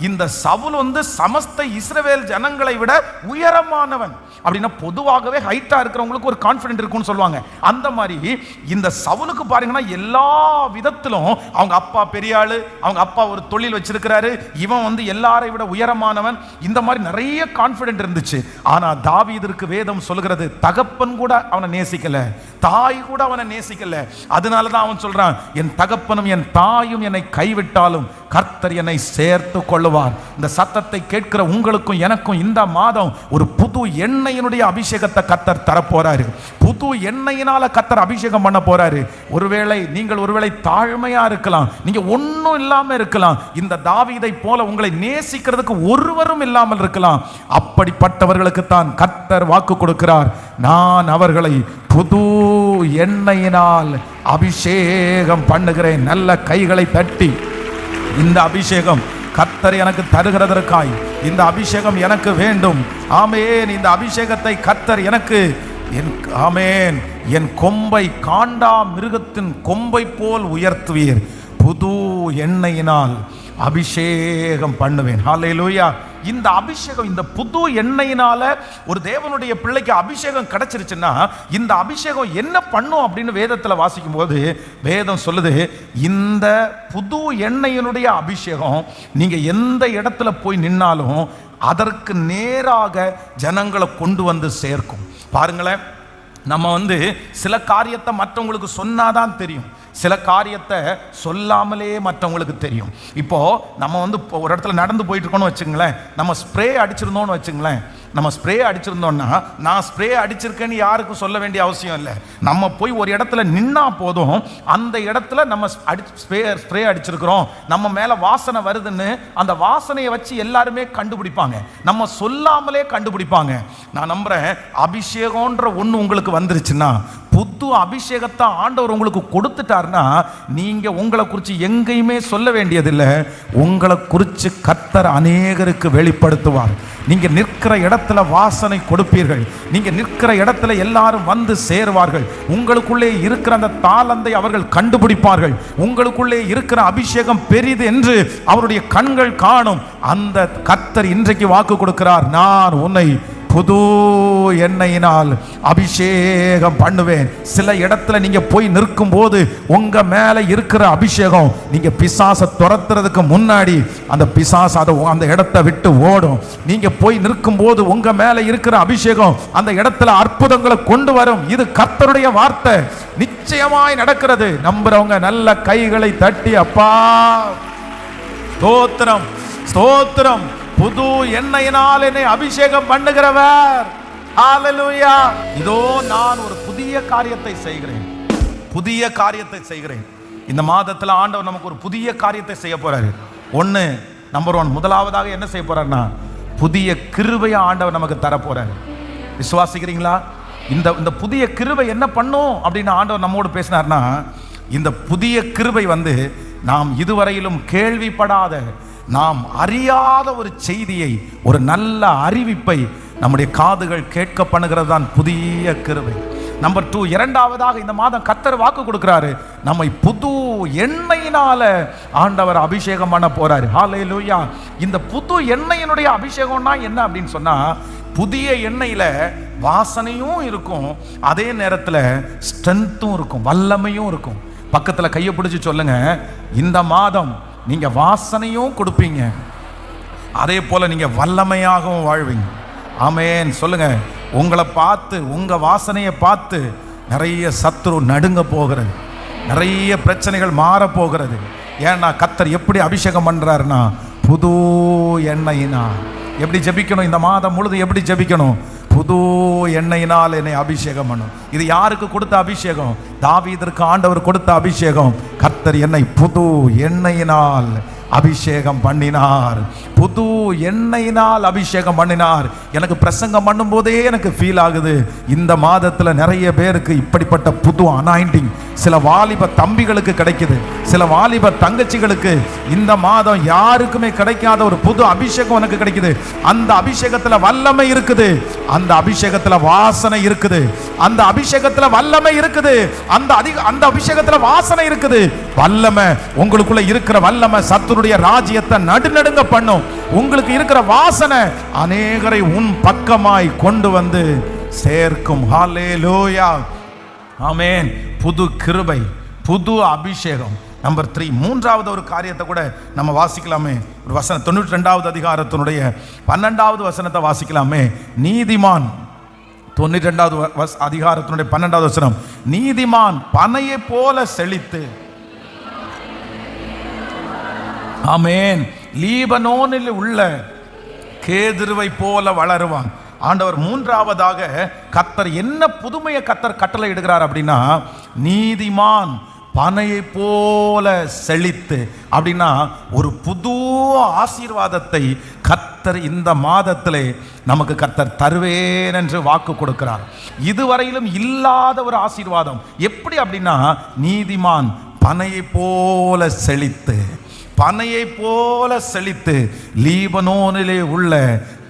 இந்த சவுல் சமஸ்த இஸ்ரவேல் ஜனங்களை விட உயரமானவன். அப்படின்னா பொதுவாகவே ஹைட்டா இருக்கிறவங்களுக்கு ஒரு கான்ஃபிடென்ட் இருக்குன்னு சொல்லுவாங்க. அந்த மாதிரி இந்த சவுலுக்கு பாருங்கன்னா எல்லா விதத்திலும் அவங்க அப்பா பெரிய ஆளு, அவங்க அப்பா ஒரு தொழில் வச்சிருக்கிறாரு, இவன் எல்லாரை விட உயரமானவன். இந்த மாதிரி நிறைய கான்ஃபிடென்ட் இருந்துச்சு. ஆனா தாவீதிற்கு வேதம் சொல்கிறது, தகப்பன் கூட அவனை நேசிக்கல, தாய் கூட அவனை நேசிக்கல. அதனாலதான் அவன் சொல்றான், என் தகப்பனும் என் தாயும் என்னை கைவிட்டாலும் கர்த்தர் என்னை சேர்த்து கொள்ளுவார். இந்த சத்தத்தை கேட்கிற உங்களுக்கும் எனக்கும் இந்த மாதம் ஒரு புது எண்ணெயினுடைய அபிஷேகத்தை கர்த்தர் தரப்போறாரு. புது எண்ணெயினால கர்த்தர் அபிஷேகம் பண்ண போறாரு. ஒருவேளை நீங்கள் தாழ்மையா இருக்கலாம், நீங்க ஒன்னும் இல்லாம இருக்கலாம், இந்த தாவீதை போல உங்களை நேசிக்கிறதுக்கு ஒருவரும் இல்லாமல் இருக்கலாம். அப்படிப்பட்டவர்களுக்கு தான் கர்த்தர் வாக்கு கொடுக்கிறார், நான் அவர்களை புது எண்ணெயினால் அபிஷேகம் பண்ணுகிறேன். நல்ல கைகளை தட்டி, இந்த அபிஷேகம் கர்த்தர் எனக்கு தருகிறதற்காய், இந்த அபிஷேகம் எனக்கு வேண்டும். ஆமென். இந்த அபிஷேகத்தை கர்த்தர் எனக்கு, ஆமென், என் கொம்பை காண்டா மிருகத்தின் கொம்பை போல் உயர்த்துவீர், புது எண்ணெயினால் அபிஷேகம் பண்ணுவேன். ஹல்லேலூயா. இந்த அபிஷேகம், இந்த புது எண்ணெயினால ஒரு தேவனுடைய பிள்ளைக்கு அபிஷேகம் கிடைச்சிருச்சுன்னா இந்த அபிஷேகம் என்ன பண்ணும் அப்படின்னு வேதத்தில் வாசிக்கும் போது வேதம் சொல்லுது, இந்த புது எண்ணெயினுடைய அபிஷேகம் நீங்க எந்த இடத்துல போய் நின்னாலும் அதற்கு நேராக ஜனங்களை கொண்டு வந்து சேர்க்கும். பாருங்களேன், நம்ம சில காரியத்தை மற்றவங்களுக்கு சொன்னாதான் தெரியும், சில காரியத்தை சொல்லாமலே மற்றவங்களுக்கு தெரியும். இப்போ நம்ம ஒரு இடத்துல நடந்து போயிட்டு இருக்கோம்னு வச்சுங்களேன், நம்ம ஸ்ப்ரே அடிச்சிருந்தோம்னு வச்சுங்களேன், நம்ம ஸ்ப்ரே அடிச்சிருந்தோம்னா நான் ஸ்ப்ரே அடிச்சிருக்கேன்னு யாருக்கும் சொல்ல வேண்டிய அவசியம் இல்லை. நம்ம போய் ஒரு இடத்துல நின்னா போதும், அந்த இடத்துல நம்ம ஸ்ப்ரே அடிச்சிருக்கிறோம், நம்ம மேல வாசனை வருதுன்னு அந்த வாசனையை வச்சு எல்லாருமே கண்டுபிடிப்பாங்க, நம்ம சொல்லாமலே கண்டுபிடிப்பாங்க. நான் நம்புறேன், அபிஷேகம்ன்ற ஒன்று உங்களுக்கு வந்துருச்சுன்னா, புது அபிஷேகத்தை ஆண்டவர் உங்களுக்கு கொடுத்துட்டாருன்னா நீங்க உங்களை குறித்து எங்கேயுமே சொல்ல வேண்டியதில்லை. உங்களை குறித்து கர்த்தர் அநேகருக்கு வெளிப்படுத்துவார். நீங்க நிற்கிற இடத்துல வாசனை கொடுப்பீர்கள், நீங்க நிற்கிற இடத்துல எல்லாரும் வந்து சேருவார்கள். உங்களுக்குள்ளே இருக்கிற அந்த தாளந்தை அவர்கள் கண்டுபிடிப்பார்கள். உங்களுக்குள்ளே இருக்கிற அபிஷேகம் பெரிது என்று அவருடைய கண்கள் காணும். அந்த கர்த்தர் இன்றைக்கு வாக்கு கொடுக்கிறார், நான் உன்னை புது எண்ணெயினால் அபிஷேகம் பண்ணுவேன். சில இடத்துல நீங்க போய் நிற்கும் போது உங்க மேல இருக்கிற அபிஷேகம், நீங்க பிசாசை துரத்துறதுக்கு முன்னாடி அந்த பிசாசு அந்த இடத்தை விட்டு ஓடும். நீங்க போய் நிற்கும் போது உங்க மேல இருக்கிற அபிஷேகம் அந்த இடத்துல அற்புதங்களை கொண்டு வரும். இது கர்த்தருடைய வார்த்தை, நிச்சயமாய் நடக்கிறது. நம்புறவங்க நல்ல கைகளை தட்டி, அப்பா ஸ்தோத்திரம் ஸ்தோத்திரம், புது எண்ணெயினால் என்னை அபிஷேகம் பண்ணுகிறவர், ஹalleluya. இதோ நான் ஒரு புதிய காரியத்தை செய்கிறேன், புதிய காரியத்தை செய்கிறேன். இந்த மாதத்துல ஆண்டவர் நமக்கு ஒரு புதிய காரியத்தை செய்ய போறாரு. நம்பர் 1 முதலாவதாக என்ன செய்ய போறாருன்னா, புதிய கிருபையை ஆண்டவர் நமக்கு தர போறாரு. விசுவாசிக்கிறீங்களா? இந்த புதிய கிருபை என்ன பண்ணும் அப்படின்னு ஆண்டவர் நம்மோடு பேசினார்னா, இந்த புதிய கிருபை நாம் இதுவரையிலும் கேள்விப்படாத, நாம் அறியாத ஒரு செய்தியை, ஒரு நல்ல அறிவிப்பை நம்முடைய காதுகள் கேட்க பண்ணுகிறது தான் புதிய கிருபை. நம்பர் 2 இரண்டாவதாக இந்த மாதம் கர்த்தர் வாக்கு கொடுக்கிறாரு, நம்மை புது எண்ணெயினால ஆண்டவர் அபிஷேகம் பண்ண போறாரு. ஹalleluya. இந்த புது எண்ணெயினுடைய அபிஷேகம்னா என்ன அப்படின்னு சொன்னா, புதிய எண்ணெயில வாசனையும் இருக்கும், அதே நேரத்தில் ஸ்ட்ரென்த்தும் இருக்கும், வல்லமையும் இருக்கும். பக்கத்துல கையை பிடிச்சு சொல்லுங்க, இந்த மாதம் நீங்க வாசனையும் கொடுப்பீங்க, அதே போல நீங்க வல்லமையாகவும் வாழ்வீங்க. ஆமென் சொல்லுங்க. உங்களை பார்த்து, உங்க வாசனையை பார்த்து நிறைய சத்துரு நடுங்க போகிறது, நிறைய பிரச்சனைகள் மாற போகிறது. ஏன்னா கர்த்தர் எப்படி அபிஷேகம் பண்றாருன்னா, புது எண்ணெயினா. எப்படி ஜெபிக்கணும் இந்த மாதம் முழுது? எப்படி ஜெபிக்கணும்? புது எண்ணெயினால் என்னை அபிஷேகம் பண்ணும். இது யாருக்கு கொடுத்த அபிஷேகம்? தாவீதுக்கு ஆண்டவர் கொடுத்த அபிஷேகம். கர்த்தர் என்னை புது எண்ணெயினால் அபிஷேகம் பண்ணினார், புது எண்ணெயினால் அபிஷேகம் பண்ணினார். எனக்கு பிரசங்கம் பண்ணும் போதே எனக்கு ஃபீல் ஆகுது, இந்த மாதத்தில் நிறைய பேருக்கு இப்படிப்பட்ட புது அனாயிண்டிங் சில வாலிப தம்பிகளுக்கு கிடைக்குது, சில வாலிப தங்கச்சிகளுக்கு இந்த மாதம் யாருக்குமே கிடைக்காத ஒரு புது அபிஷேகம் எனக்கு கிடைக்குது. அந்த அபிஷேகத்தில் வல்லமை இருக்குது, அந்த அபிஷேகத்தில் வாசனை இருக்குது, அந்த அபிஷேகத்தில் வல்லமை இருக்குது, அந்த அபிஷேகத்தில் வாசனை இருக்குது. வல்லமை உங்களுக்குள்ள இருக்கிற வல்லமை சத்துருடைய ராஜ்யத்தை நடுநடுங்க பண்ணும். உங்களுக்கு இருக்கிற வாசனை அநேகரை உன் பக்கமாய் கொண்டு வந்து சேர்க்கும். ஹalleluya. ஆமென். புது கிருபை, புது அபிஷேகம். நம்பர் 3 மூன்றாவது ஒரு காரியத்தை கூட நம்ம வாசிக்கலாமே. ஒரு வசனம் 92வது அதிகாரத்தினுடைய 12வது வசனத்தை வாசிக்கலாமே. நீதிமான் 92வது அதிகாரத்தினுடைய 12வது வசனம், நீதிமான் பனையை போல செழித்து, ஆமென், லீபனோனில் உள்ள கேதுருவை போல வளருவான். ஆண்டவர் மூன்றாவதாக கர்த்தர் என்ன புதுமையை கர்த்தர் கட்டளை இடுகிறார் அப்படின்னா, நீதிமான் பனையை போல செழித்து. அப்படின்னா ஒரு புது ஆசீர்வாதத்தை கர்த்தர் இந்த மாதத்திலே நமக்கு கர்த்தர் தருவேன் என்று வாக்கு கொடுக்கிறார். இதுவரையிலும் இல்லாத ஒரு ஆசீர்வாதம். எப்படி அப்படின்னா, நீதிமான் பனையை போல செழித்து, பனையை போல செழித்து லீபனோனிலே உள்ள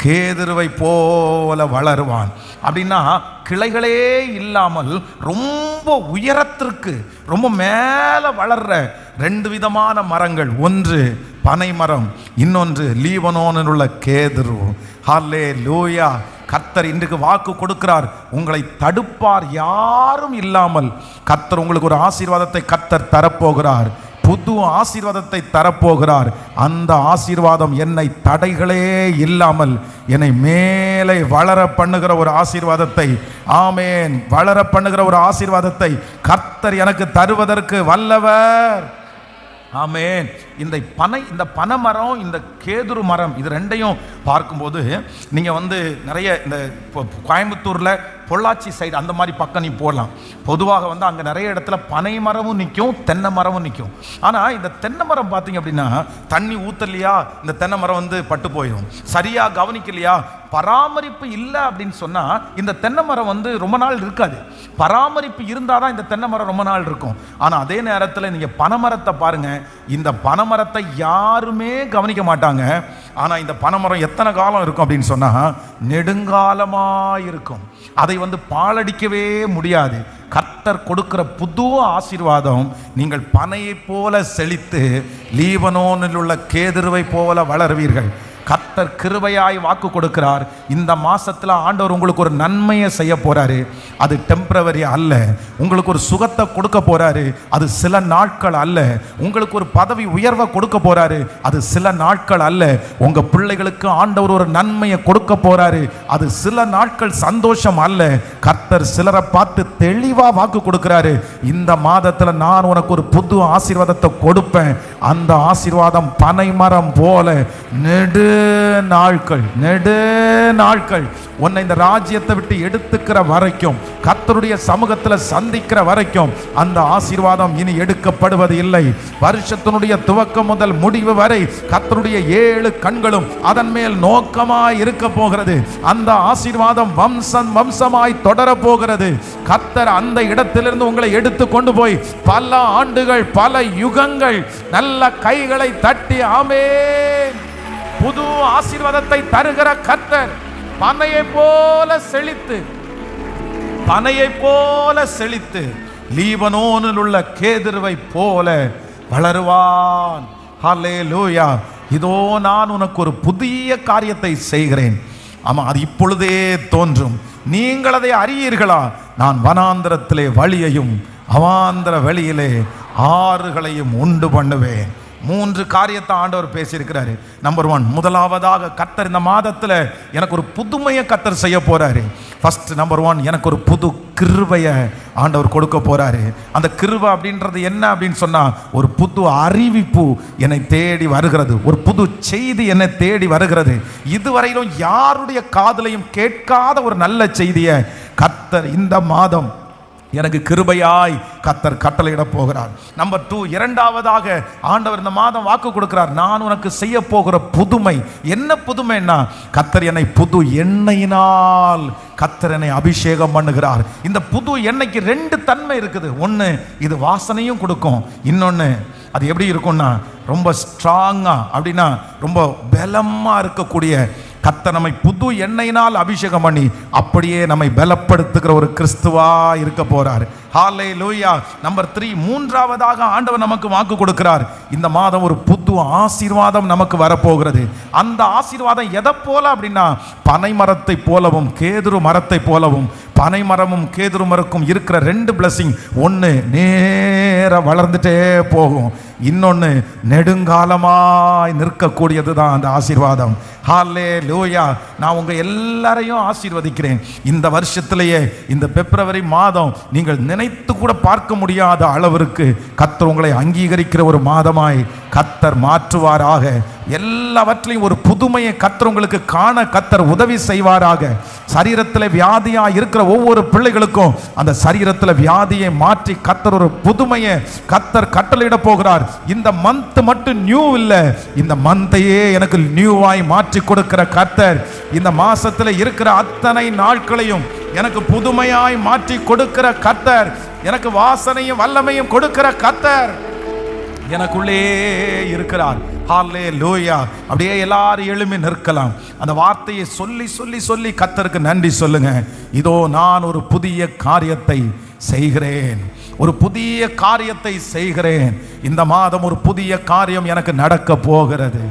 கேதுருவை போல வளருவான். அப்படின்னா கிளைகளே இல்லாமல் ரொம்ப உயரத்திற்கு, ரொம்ப மேலே வளர்ற 2 விதமான மரங்கள், ஒன்று பனை மரம், இன்னொன்று லீபனோனில் உள்ள கேதுரு. ஹல்லேலூயா. கர்த்தர் இன்றைக்கு வாக்கு கொடுக்கிறார், உங்களை தடுப்பார் யாரும் இல்லாமல் கர்த்தர் உங்களுக்கு ஒரு ஆசீர்வாதத்தை கர்த்தர் தரப்போகிறார், புது ஆசீர்வாதத்தை தரப்போகிறார். அந்த ஆசீர்வாதம் என்னை தடைகளே இல்லாமல் என்னை மேலே வளர பண்ணுகிற ஒரு ஆசீர்வாதத்தை, ஆமென், வளர பண்ணுகிற ஒரு ஆசீர்வாதத்தை கர்த்தர் எனக்கு தருவதற்கு வல்லவர். ஆமென். இந்த பனை மரம், இந்த கேதுரு மரம், இது ரெண்டையும் பார்க்கும்போது நீங்கள் நிறைய இந்த கோயம்புத்தூரில் பொள்ளாச்சி சைடு அந்த மாதிரி பக்கம் நீ போடலாம். பொதுவாக அங்கே நிறைய இடத்துல பனை மரமும் நிற்கும், தென்னை மரமும் நிற்கும். ஆனால் இந்த தென்னை மரம் பார்த்தீங்க அப்படின்னா, தண்ணி ஊற்றலையா இந்த தென்னை மரம் பட்டு போயிடும், சரியாக கவனிக்கலையா, பராமரிப்பு இல்லை அப்படின்னு சொன்னால் இந்த தென்னை மரம் ரொம்ப நாள் இருக்காது. பராமரிப்பு இருந்தால் தான் இந்த தென்னை மரம் ரொம்ப நாள் இருக்கும். ஆனால் அதே நேரத்தில் நீங்கள் பனைமரத்தை பாருங்கள், இந்த பனைமரத்தை யாருமே கவனிக்க மாட்டாங்க. ஆனால் இந்த பனைமரம் எத்தனை காலம் இருக்கும் அப்படின்னு சொன்னால், நெடுங்காலமாக இருக்கும். அதை பாலடிக்கவே முடியாது. கர்த்தர் கொடுக்கிற புது ஆசீர்வாதம், நீங்கள் பனையை போல செழித்து லீபனோனில் உள்ள கேதுருவை போல வளருவீர்கள். கர்த்தர் கிருபையாய் வாக்கு கொடுக்கிறார். இந்த மாசத்துல ஆண்டவர் உங்களுக்கு ஒரு நன்மையை செய்ய போறாரு. அது டெம்பரவரி அல்ல. உங்களுக்கு ஒரு சுகத்தை கொடுக்க போறாரு. அது சில நாட்கள் அல்ல. உங்களுக்கு ஒரு பதவி உயர்வை கொடுக்க போறாரு. அது சில நாட்கள் அல்ல. உங்க பிள்ளைகளுக்கு ஆண்டவர் ஒரு நன்மையை கொடுக்க போறாரு. அது சில நாட்கள் சந்தோஷம் அல்ல. கர்த்தர் சிலரை பார்த்து தெளிவா வாக்கு கொடுக்கிறாரு. இந்த மாதத்துல நான் உனக்கு ஒரு புது ஆசீர்வாதத்தை கொடுப்பேன். அந்த ஆசீர்வாதம் பனைமரம் போல நெடு நாட்கள் உன்னை இந்த ராஜ்யத்தை விட்டு எடுத்துக்கிற வரைக்கும், கர்த்தருடைய சமூகத்தில் சந்திக்கிற வரைக்கும் அந்த ஆசீர்வாதம் இனி எடுக்கப்படுவது இல்லை. வருஷத்தினுடைய துவக்கம் முதல் முடிவு வரை கர்த்தருடைய 7 கண்களும் அதன் மேல் நோக்கமாய் இருக்க போகிறது. அந்த ஆசீர்வாதம் வம்சமாய் தொடர போகிறது. கர்த்தர் அந்த இடத்திலிருந்து உங்களை எடுத்து கொண்டு போய் பல ஆண்டுகள், பல யுகங்கள் நல்ல கைகளை தட்டி ஆமென், புது ஆசீர்வாதத்தை தருகிற கர்த்தர் பனையை போல செழித்து லீபனோனில் உள்ள கேதுருவை போல வளருவான். ஹல்லேலூயா. இதோ நான் உனக்கு ஒரு புதிய காரியத்தை செய்கிறேன். ஆமா, அது இப்பொழுதே தோன்றும், நீங்கள் அதை அறியீர்களா? நான் வனாந்திரத்திலே வழியையும் அவாந்திர வெளியிலே ஆறுகளையும் உண்டு பண்ணுவேன். 3 காரியத்தை ஆண்டவர் பேசியிருக்கிறாரு. நம்பர் 1, முதலாவதாக கர்த்தர் இந்த மாதத்தில் எனக்கு ஒரு புதுமையை கர்த்தர் செய்ய போறாரு. ஃபர்ஸ்ட் நம்பர் 1, எனக்கு ஒரு புது கிருபையை ஆண்டவர் கொடுக்க போறாரு. அந்த கிருபை அப்படின்றது என்ன அப்படின்னு சொன்னா, ஒரு புது அறிவிப்பு என்னை தேடி வருகிறது, ஒரு புது செய்தி என்னை தேடி வருகிறது. இதுவரையிலும் யாருடைய காதலையும் கேட்காத ஒரு நல்ல செய்தியை கர்த்தர் இந்த மாதம் எனக்கு கிருபையாய் கர்த்தர் கட்டளையிட போகிறார். நம்பர் 2, இரண்டாவதாக ஆண்டவர் இந்த மாதம் வாக்கு கொடுக்கிறார். நான் உனக்கு செய்ய போகிற புதுமை என்ன? புதுமைன்னா கர்த்தர் என்னை புது எண்ணெயினால் கர்த்தர் என்னை அபிஷேகம் பண்ணுகிறார். இந்த புது எண்ணெய்க்கு 2 தன்மை இருக்குது. ஒன்று, இது வாசனையும் கொடுக்கும். இன்னொன்று, அது எப்படி இருக்கும்னா ரொம்ப ஸ்ட்ராங்கா, அப்படின்னா ரொம்ப பலமா இருக்கக்கூடிய கர்த்தர் நம்மை புது எண்ணெயினால் அபிஷேகம் பண்ணி அப்படியே நம்மை பலப்படுத்துகிற ஒரு கிறிஸ்துவா இருக்க போறார். ஹல்லேலூயா. நம்பர் 3, மூன்றாவதாக ஆண்டவர் நமக்கு வாக்கு கொடுக்கிறார். இந்த மாதம் ஒரு புது ஆசீர்வாதம் நமக்கு வரப்போகிறது. அந்த ஆசீர்வாதம் எதை போல அப்படின்னா, பனை மரத்தை போலவும் கேதுரு மரத்தை போலவும். பனை மரமும் கேதுரு மரக்கும் இருக்கிற 2 பிளஸிங், ஒன்று நேர வளர்ந்துட்டே போகும், இன்னொன்று நெடுங்காலமாய் நிற்கக்கூடியது தான் அந்த ஆசீர்வாதம். ஹல்லேலூயா. நான் உங்க எல்லாரையும் ஆசீர்வதிக்கிறேன். இந்த வருஷத்திலேயே இந்த பிப்ரவரி மாதம் நீங்கள் நினைத்து கூட பார்க்க முடியாத அளவிற்கு கர்த்தர் உங்களை அங்கீகரிக்கிற ஒரு மாதமாய் கர்த்தர் மாற்றுவாராக. எல்லாவற்றையும் ஒரு புதுமையை கர்த்தர் உங்களுக்கு காண கர்த்தர் உதவி செய்வாராக. சரீரத்தில் வியாதியா இருக்கிற ஒவ்வொரு பிள்ளைகளுக்கும் அந்த சரீரத்தில் வியாதியை மாற்றி கர்த்தர் ஒரு புதுமையை கர்த்தர் கட்டளையிட போகிறார். இந்த மந்த் மட்டும் நியூ இல்லை, இந்த மந்தையே எனக்கு நியூவாய் மாற்றி கொடுக்கிற கர்த்தர் இந்த மாசத்துல இருக்கிற அத்தனை நாட்களையும் எனக்கு புதுமையாய் மாற்றி கொடுக்கிற கர்த்தர், எனக்கு வாசனையும் வல்லமையும் கொடுக்கிற கர்த்தர் எனக்குள்ளே இருக்கிறார். ஹல்லேலூயா. அப்படியே எல்லாரும் எழும்பி நிற்கலாம். அந்த வார்த்தையை சொல்லி சொல்லி சொல்லி கர்த்தருக்கு நன்றி சொல்லுங்க. இதோ நான் ஒரு புதிய காரியத்தை செய்கிறேன், ஒரு புதிய காரியத்தை செய்கிறேன். இந்த மாதம் ஒரு புதிய காரியம் எனக்கு நடக்க போகிறது.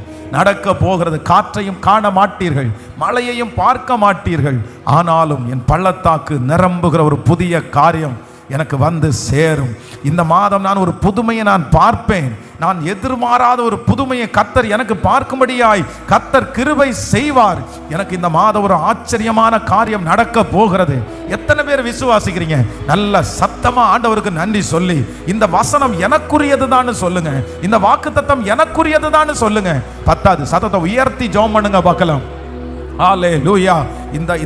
காற்றையும் காண மாட்டீர்கள், மழையையும் பார்க்க மாட்டீர்கள். ஆனாலும் என் பள்ளத்தாக்கு நிரம்புகிற ஒரு புதிய காரியம் எனக்கு வந்து சேரும். இந்த மாதம் நான் ஒரு புதுமையை நான் பார்ப்பேன். நான் எதிர்பாராத ஒரு புதுமையை கர்த்தர் எனக்கு பார்க்கும்படியாய் கர்த்தர் கிருபை செய்வார். எனக்கு இந்த மாதம் ஒரு ஆச்சரியமான காரியம் நடக்க போகிறது. எத்தனை பேர் விசுவாசிக்கிறீங்க? நல்ல சத்தமா ஆண்டவருக்கு நன்றி சொல்லி இந்த வசனம் எனக்குரியதுதான் சொல்லுங்க, இந்த வாக்குத்தத்தம் எனக்குரியதுதான் சொல்லுங்க. 10வது சத்தத்தை உயர்த்தி ஜெபம் பண்ணுங்க பார்க்கலாம். ஹல்லேலூயா.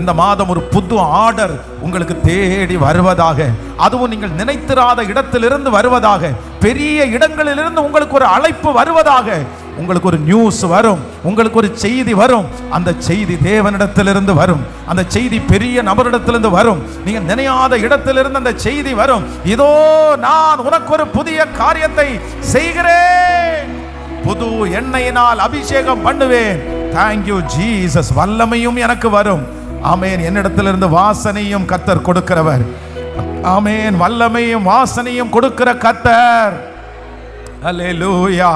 இந்த மாதம் ஒரு புது ஆர்டர் உங்களுக்கு தேடி வருவதாக, அதுவும் நீங்கள் நினைத்திராத இடத்திலிருந்து வருவதாக, பெரிய இடங்களிலிருந்து உங்களுக்கு ஒரு அழைப்பு வருவதாக, உங்களுக்கு ஒரு நியூஸ் வரும், உங்களுக்கு ஒரு செய்தி வரும். அந்த செய்தி தேவனிடத்திலிருந்து வரும், அந்த செய்தி பெரிய நபரிடத்திலிருந்து வரும், நீங்க நினையாத இடத்திலிருந்து அந்த செய்தி வரும். இதோ நான் உனக்கு ஒரு புதிய காரியத்தை செய்கிறேன், புது எண்ணெயினால் அபிஷேகம் பண்ணுவேன். Thank you Jesus. வல்லமையும் எனக்கு வரும். ஆமேன். என்னிடத்திலிருந்து வாசனையும் கர்த்தர் கொடுக்கிறவர். ஆமேன். வல்லமையும் வாசனையும் கொடுக்கிற கர்த்தர். அல்லேலூயா.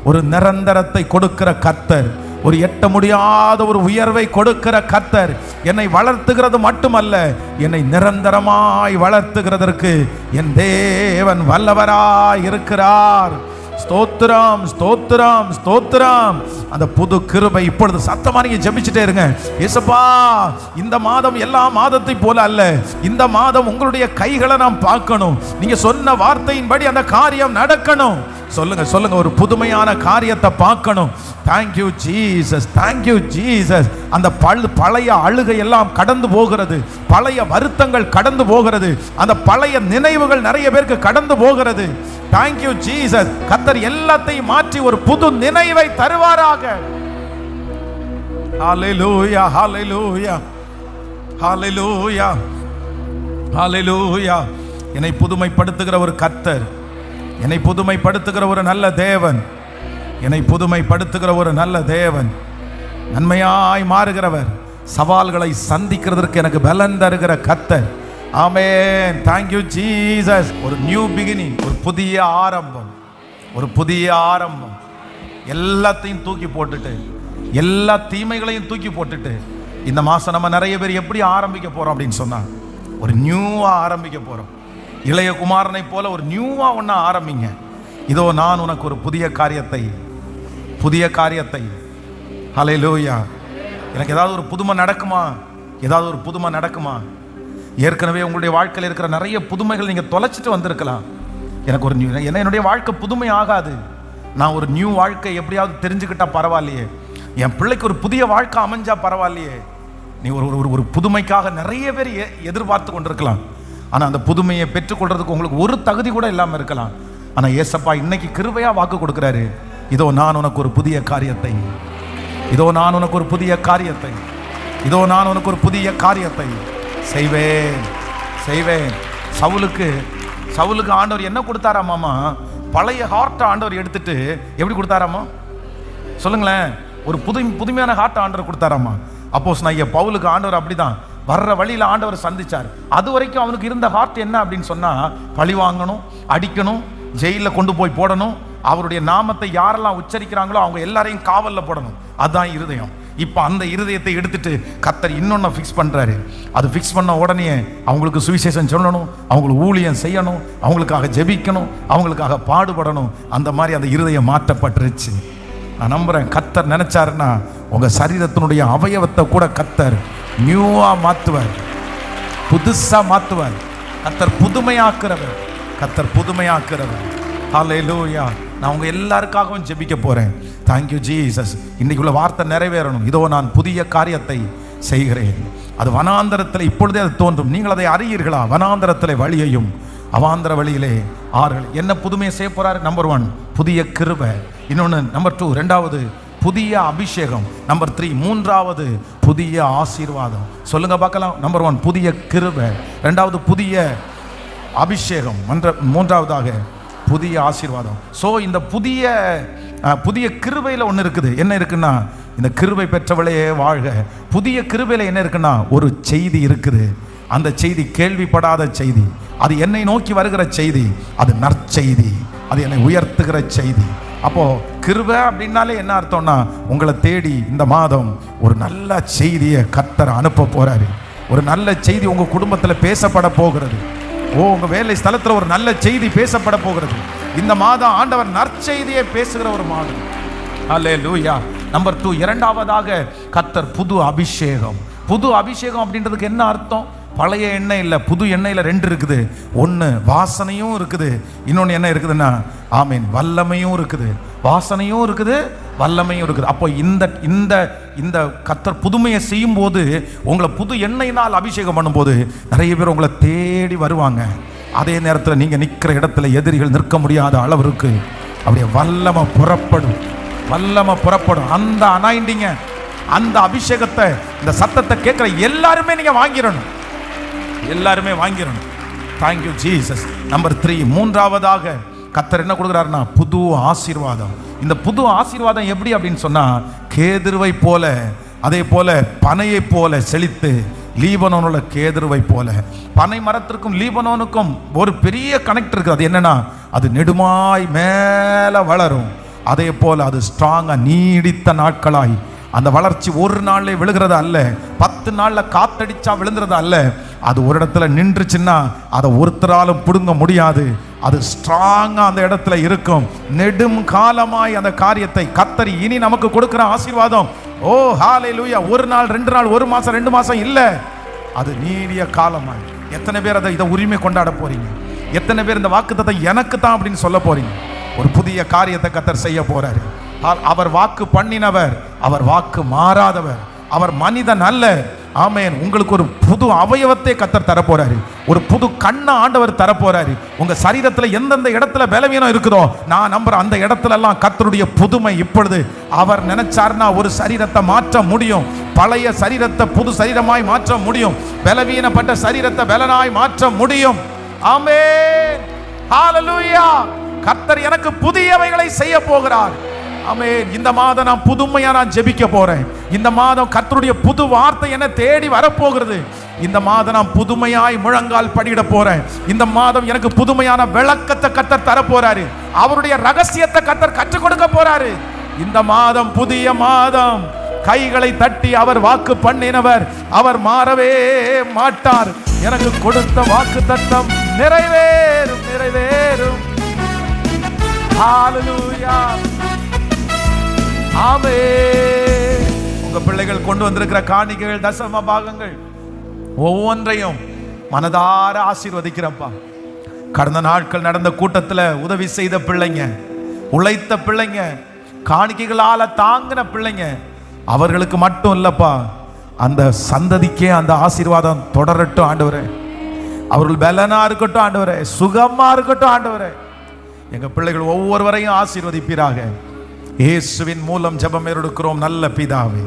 ஒரு நிரந்தரத்தை கொடுக்கிற கர்த்தர், ஒரு எட்ட முடியாத ஒரு உயர்வை கொடுக்கிற கர்த்தர். என்னை வளர்த்துகிறது மட்டுமல்ல, என்னை நிரந்தரமாய் வளர்த்துகிறதற்கு என் தேவன் வல்லவராய் இருக்கிறார். ஸ்தோத்திரம், ஸ்தோத்திரம், ஸ்தோத்திரம். அந்த புது கிருபை இப்பொழுது சத்தமா நீங்க ஜெபிச்சுட்டே இருங்க. இயேசுப்பா, இந்த மாதம் எல்லா மாதத்தை போல அல்ல, இந்த மாதம் உங்களுடைய கைகளை நாம் பார்க்கணும். நீங்க சொன்ன வார்த்தையின்படி அந்த காரியம் நடக்கணும். சொல்லுங்க சொல்லுங்க, ஒரு புதுமையான காரியத்தை பார்க்கணும். Thank you Jesus, thank you Jesus. அந்த பழைய அழுகை எல்லாம் கடந்து போகிறது, பழைய வருத்தங்கள் கடந்து போகிறது, அந்த பழைய நினைவுகள் நிறைய பேருக்கு கடந்து போகிறது. Thank you Jesus. கர்த்தர் எல்லாத்தையும் மாற்றி ஒரு புது நினைவை தருவாராக. ஹல்லேலூயா, ஹல்லேலூயா, ஹல்லேலூயா, ஹல்லேலூயா. என்னை புதுமைப்படுத்துகிற ஒரு கர்த்தர், என்னை புதுமைப்படுத்துகிற ஒரு நல்ல தேவன், என்னை புதுமைப்படுத்துகிற ஒரு நல்ல தேவன், நன்மையாய் மாறுகிறவர், சவால்களை சந்திக்கிறதற்கு எனக்கு பலன் தருகிற கர்த்தர். ஆமென். Thank you Jesus. ஒரு நியூ பிகினிங், ஒரு புதிய ஆரம்பம், ஒரு புதிய ஆரம்பம். எல்லாத்தையும் தூக்கி போட்டுட்டு, எல்லா தீமைகளையும் தூக்கி போட்டுட்டு, இந்த மாசம் நம்ம நிறைய பேர் எப்படி ஆரம்பிக்க போறோம் அப்படின்னு சொன்னா, ஒரு நியூவா ஆரம்பிக்க போறோம். இளைய குமாரனை போல ஒரு நியூவா ஒண்ணா ஆரம்பிங்க. இதோ நான் உனக்கு ஒரு புதிய காரியத்தை, புதிய காரியத்தை. ஹல்லேலூயா. எனக்கு ஏதாவது ஒரு புதுமை நடக்குமா? ஏதாவது ஒரு புதுமை நடக்குமா? ஏற்கனவே உங்களுடைய வாழ்க்கையில் இருக்கிற நிறைய புதுமைகள் நீங்க தொலைச்சிட்டு வந்திருக்கலாம். எனக்கு ஒரு நியூ, என்னுடைய வாழ்க்கை புதுமை ஆகாது, நான் ஒரு நியூ வாழ்க்கை எப்படியாவது தெரிஞ்சுக்கிட்டா பரவாயில்லையே, என் பிள்ளைக்கு ஒரு புதிய வாழ்க்கை அமைஞ்சா பரவாயில்லையே. நீ ஒரு புதுமைக்காக நிறைய பேர் எதிர்பார்த்து கொண்டிருக்கலாம். ஆனால் அந்த புதுமையை பெற்றுக்கொள்றதுக்கு உங்களுக்கு ஒரு தகுதி கூட இல்லாமல் இருக்கலாம். ஆனால் ஏசப்பா இன்னைக்கு கிருபையா வாக்கு கொடுக்குறாரு. இதோ நான் உனக்கு ஒரு புதிய காரியத்தை, இதோ நான் உனக்கு ஒரு புதிய காரியத்தை, இதோ நான் உனக்கு ஒரு புதிய காரியத்தை செய்வேன், செய்வேன். சவுலுக்கு ஆண்டவர் என்ன கொடுத்தாராமாமா? பழைய ஹார்ட்டை ஆண்டவர் எடுத்துட்டு எப்படி கொடுத்தாராமா? சொல்லுங்களேன். ஒரு புதுமையான ஹார்ட்டை ஆண்டவர் கொடுத்தாராமா. அப்போஸ்தலனாகிய பவுலுக்கு ஆண்டவர் அப்படிதான் வர்ற வழியில் ஆண்டவர் சந்திச்சார். அது வரைக்கும் அவனுக்கு இருந்த ஹார்ட் என்ன அப்படின்னு சொன்னா, பழி வாங்கணும், அடிக்கணும், ஜெயிலில் கொண்டு போய் போடணும், அவருடைய நாமத்தை யாரெல்லாம் உச்சரிக்கிறாங்களோ அவங்க எல்லாரையும் காவலில் போடணும். அதுதான் இருதயம். இப்போ அந்த இருதயத்தை எடுத்துட்டு கர்த்தர் இன்னொன்று ஃபிக்ஸ் பண்ணுறாரு. அது ஃபிக்ஸ் பண்ண உடனே அவங்களுக்கு சுவிசேஷம் சொல்லணும், அவங்களுக்கு ஊழியம் செய்யணும், அவங்களுக்காக ஜெபிக்கணும், அவங்களுக்காக பாடுபடணும். அந்த மாதிரி அந்த இருதயம் மாற்றப்பட்டுருச்சு. நான் நம்புகிறேன் கர்த்தர் நினைச்சாருன்னா உங்கள் சரீரத்தினுடைய அவயவத்தை கூட கர்த்தர் நியூவா மாற்றுவார், புதுசா மாற்றுவார். கர்த்தர் புதுமையாக்குறவர், கர்த்தர் புதுமையாக்குறவர். ஹல்லேலூயா. நான் உங்க எல்லாருக்காகவும் ஜெபிக்க போறேன். Thank you Jesus. இன்னைக்கு உள்ள வார்த்தை நிறைவேறணும். இதோ நான் புதிய காரியத்தை செய்கிறேன். அது வனாந்தரத்தில் இப்பொழுதே அது தோன்றும், நீங்கள் அதை அறியீர்களா? வனாந்தரத்தில் வழியையும் அவாந்தர வழியிலே ஆறுகள். என்ன புதுமையை செய்ய போறாரு? நம்பர் 1 புதிய கிருபை. இன்னொன்று நம்பர் 2 ரெண்டாவது புதிய அபிஷேகம். நம்பர் 3 மூன்றாவது புதிய ஆசீர்வாதம். சொல்லுங்க பார்க்கலாம். நம்பர் 1 புதிய கிருபை, ரெண்டாவது புதிய அபிஷேகம், மூன்றாவதாக புதிய ஆசீர்வாதம். ஸோ இந்த புதிய கிருபையில் ஒன்று இருக்குது. என்ன இருக்குன்னா, இந்த கிருபை பெற்றவளே வாழ்க. புதிய கிருபையில் என்ன இருக்குன்னா, ஒரு செய்தி இருக்குது. அந்த செய்தி கேள்விப்படாத செய்தி, அது என்னை நோக்கி வருகிற செய்தி, அது நற்செய்தி, அது என்னை உயர்த்துகிற செய்தி. அப்போ கிருபை அப்படின்னாலே என்ன அர்த்தம்னா, உங்களை தேடி இந்த மாதம் ஒரு நல்ல செய்தியை கர்த்தர் அனுப்ப போறாரு. ஒரு நல்ல செய்தி உங்க குடும்பத்தில் பேசப்பட போகிறது. உங்க வேலை ஸ்தலத்தில் ஒரு நல்ல செய்தி பேசப்பட போகிறது. இந்த மாதம் ஆண்டவர் நற்செய்தியை பேசுகிற ஒரு மாதம். அல்லேலூயா. நம்பர் 2 இரண்டாவதாக கர்த்தர் புது அபிஷேகம். புது அபிஷேகம் அப்படின்றதுக்கு என்ன அர்த்தம்? பழைய எண்ணெய் இல்லை, புது எண்ணெயில் 2 இருக்குது. ஒன்று வாசனையும் இருக்குது, இன்னொன்று என்ன இருக்குதுன்னா, ஆமீன், வல்லமையும் இருக்குது. வாசனையும் இருக்குது, வல்லமையும் இருக்குது. அப்போ இந்த கர்த்தர் புதுமையை செய்யும் போது, உங்களை புது எண்ணெயினால் அபிஷேகம் பண்ணும்போது நிறைய பேர் உங்களை தேடி வருவாங்க. அதே நேரத்தில் நீங்கள் நிற்கிற இடத்துல எதிரிகள் நிற்க முடியாத அளவிற்கு அப்படியே வல்லமை புறப்படும், வல்லமை புறப்படும். அந்த அனாயிண்டிங்க, அந்த அபிஷேகத்தை, இந்த சத்தத்தை கேட்குற எல்லாருமே நீங்கள் வாங்கிடணும், எல்லாருமே வாங்கிடணும். Thank you Jesus. நம்பர் 3 மூன்றாவதாக கர்த்தர் என்ன கொடுக்குறாருன்னா, புது ஆசீர்வாதம். இந்த புது ஆசீர்வாதம் எப்படி அப்படின்னு சொன்னா, கேதுருவை போல, அதே போல பனையை போல செழித்து, லீபனோனுள்ள கேதுருவை போல. பனை மரத்திற்கும் லீபனோனுக்கும் ஒரு பெரிய கனெக்ட் இருக்குது. அது என்னன்னா, அது நெடுமாய் மேலே வளரும். அதே போல அது ஸ்ட்ராங்கா நீடித்த நாட்களாய், அந்த வளர்ச்சி ஒரு நாள்ல விழுகிறது அல்ல, 10 நாள்ல காத்தடிச்சா விழுந்துறது அல்ல. அது ஒரு இடத்துல நின்றுச்சுன்னா அதை ஒருத்தராலும் பிடுங்க முடியாது. அது ஸ்ட்ராங்கா அந்த இடத்துல இருக்கும். நெடும் காலமாய் அந்த காரியத்தை கர்த்தர் இனி நமக்கு கொடுக்கிற ஆசீர்வாதம். ஓ ஹல்லேலூயா. ஒரு நாள் 2 நாள், 1 மாசம் 2 மாசம் இல்ல, அது நீடிய காலமாய். எத்தனை பேர் இதை உரிமை கொண்டாட போறீங்க? எத்தனை பேர் இந்த வாக்குத்தத்தம் எனக்கு தான் அப்படின்னு சொல்ல போறீங்க? ஒரு புதிய காரியத்தை கர்த்தர் செய்ய போறாரு. அவர் வாக்கு பண்ணினவர், அவர் வாக்கு மாறாதவர், அவர் மனிதன் அல்ல. ஆமென். உங்களுக்கு ஒரு புது அவயவத்தை கர்த்தர் தரப்போறாரு. ஒரு புது கண்ணை ஆண்டவர் தரப்போறாரு. உங்க சரீரத்தில் எந்தெந்த இடத்துல பலவீனம் இருக்குதோ நான் நம்புறேன், அந்த இடத்துல எல்லாம் கர்த்தருடைய புதுமை இப்பொழுது அவர் நினைச்சார்னா ஒரு சரீரத்தை மாற்ற முடியும். பழைய சரீரத்தை புது சரீரமாய் மாற்ற முடியும். பலவீனப்பட்ட சரீரத்தை பலனாய் மாற்ற முடியும். ஆமென். ஹalleluya. கர்த்தர் எனக்கு புதியவைகளை செய்ய போகிறார். ஆமென். இந்த மாதம் நான் புதுமையா நான் ஜெபிக்க போறேன். இந்த மாதம் கர்த்தருடைய புது வார்த்தை என்ன தேடி வரப்போகிறது. இந்த மாதம் நான் புதுமையாய் முழங்கால் படியிட போறேன். இந்த மாதம் எனக்கு புதுமையான விளக்கத்தை கர்த்தர் தர போறாரு. அவருடைய ரகசியத்தை கர்த்தர் கற்றுக் கொடுக்க போறாரு. இந்த மாதம் புதிய மாதம். கைகளை தட்டி அவர் வாக்கு பண்ணினவர், அவர் மாறவே மாட்டார். எனக்கு கொடுத்த வாக்கு தத்தம் நிறைவேறும், நிறைவேறும். ஹalleluya. ஆமென். உங்க பிள்ளைகள் கொண்டு வந்திருக்கிற காணிக்கைகள், தசம பாகங்கள் ஒவ்வொன்றையும் மனதார ஆசீர்வதிக்கிறப்பா. கடந்த நாட்கள் நடந்த கூட்டத்தில் உதவி செய்த பிள்ளைங்க, உழைத்த பிள்ளைங்க, காணிக்கைகளால தாங்கின பிள்ளைங்க, அவர்களுக்கு மட்டும் இல்லப்பா, அந்த சந்ததிக்கே அந்த ஆசீர்வாதம் தொடரட்டும் ஆண்டவரே. அவர்கள் பலனா இருக்கட்டும் ஆண்டவரே, சுகமா இருக்கட்டும் ஆண்டவரே. எங்க பிள்ளைகள் ஒவ்வொருவரையும் ஆசீர்வதிப்பீராக. இயேசுவின் மூலம் ஜெபம் எடுக்கிறோம் நல்ல பிதாவே.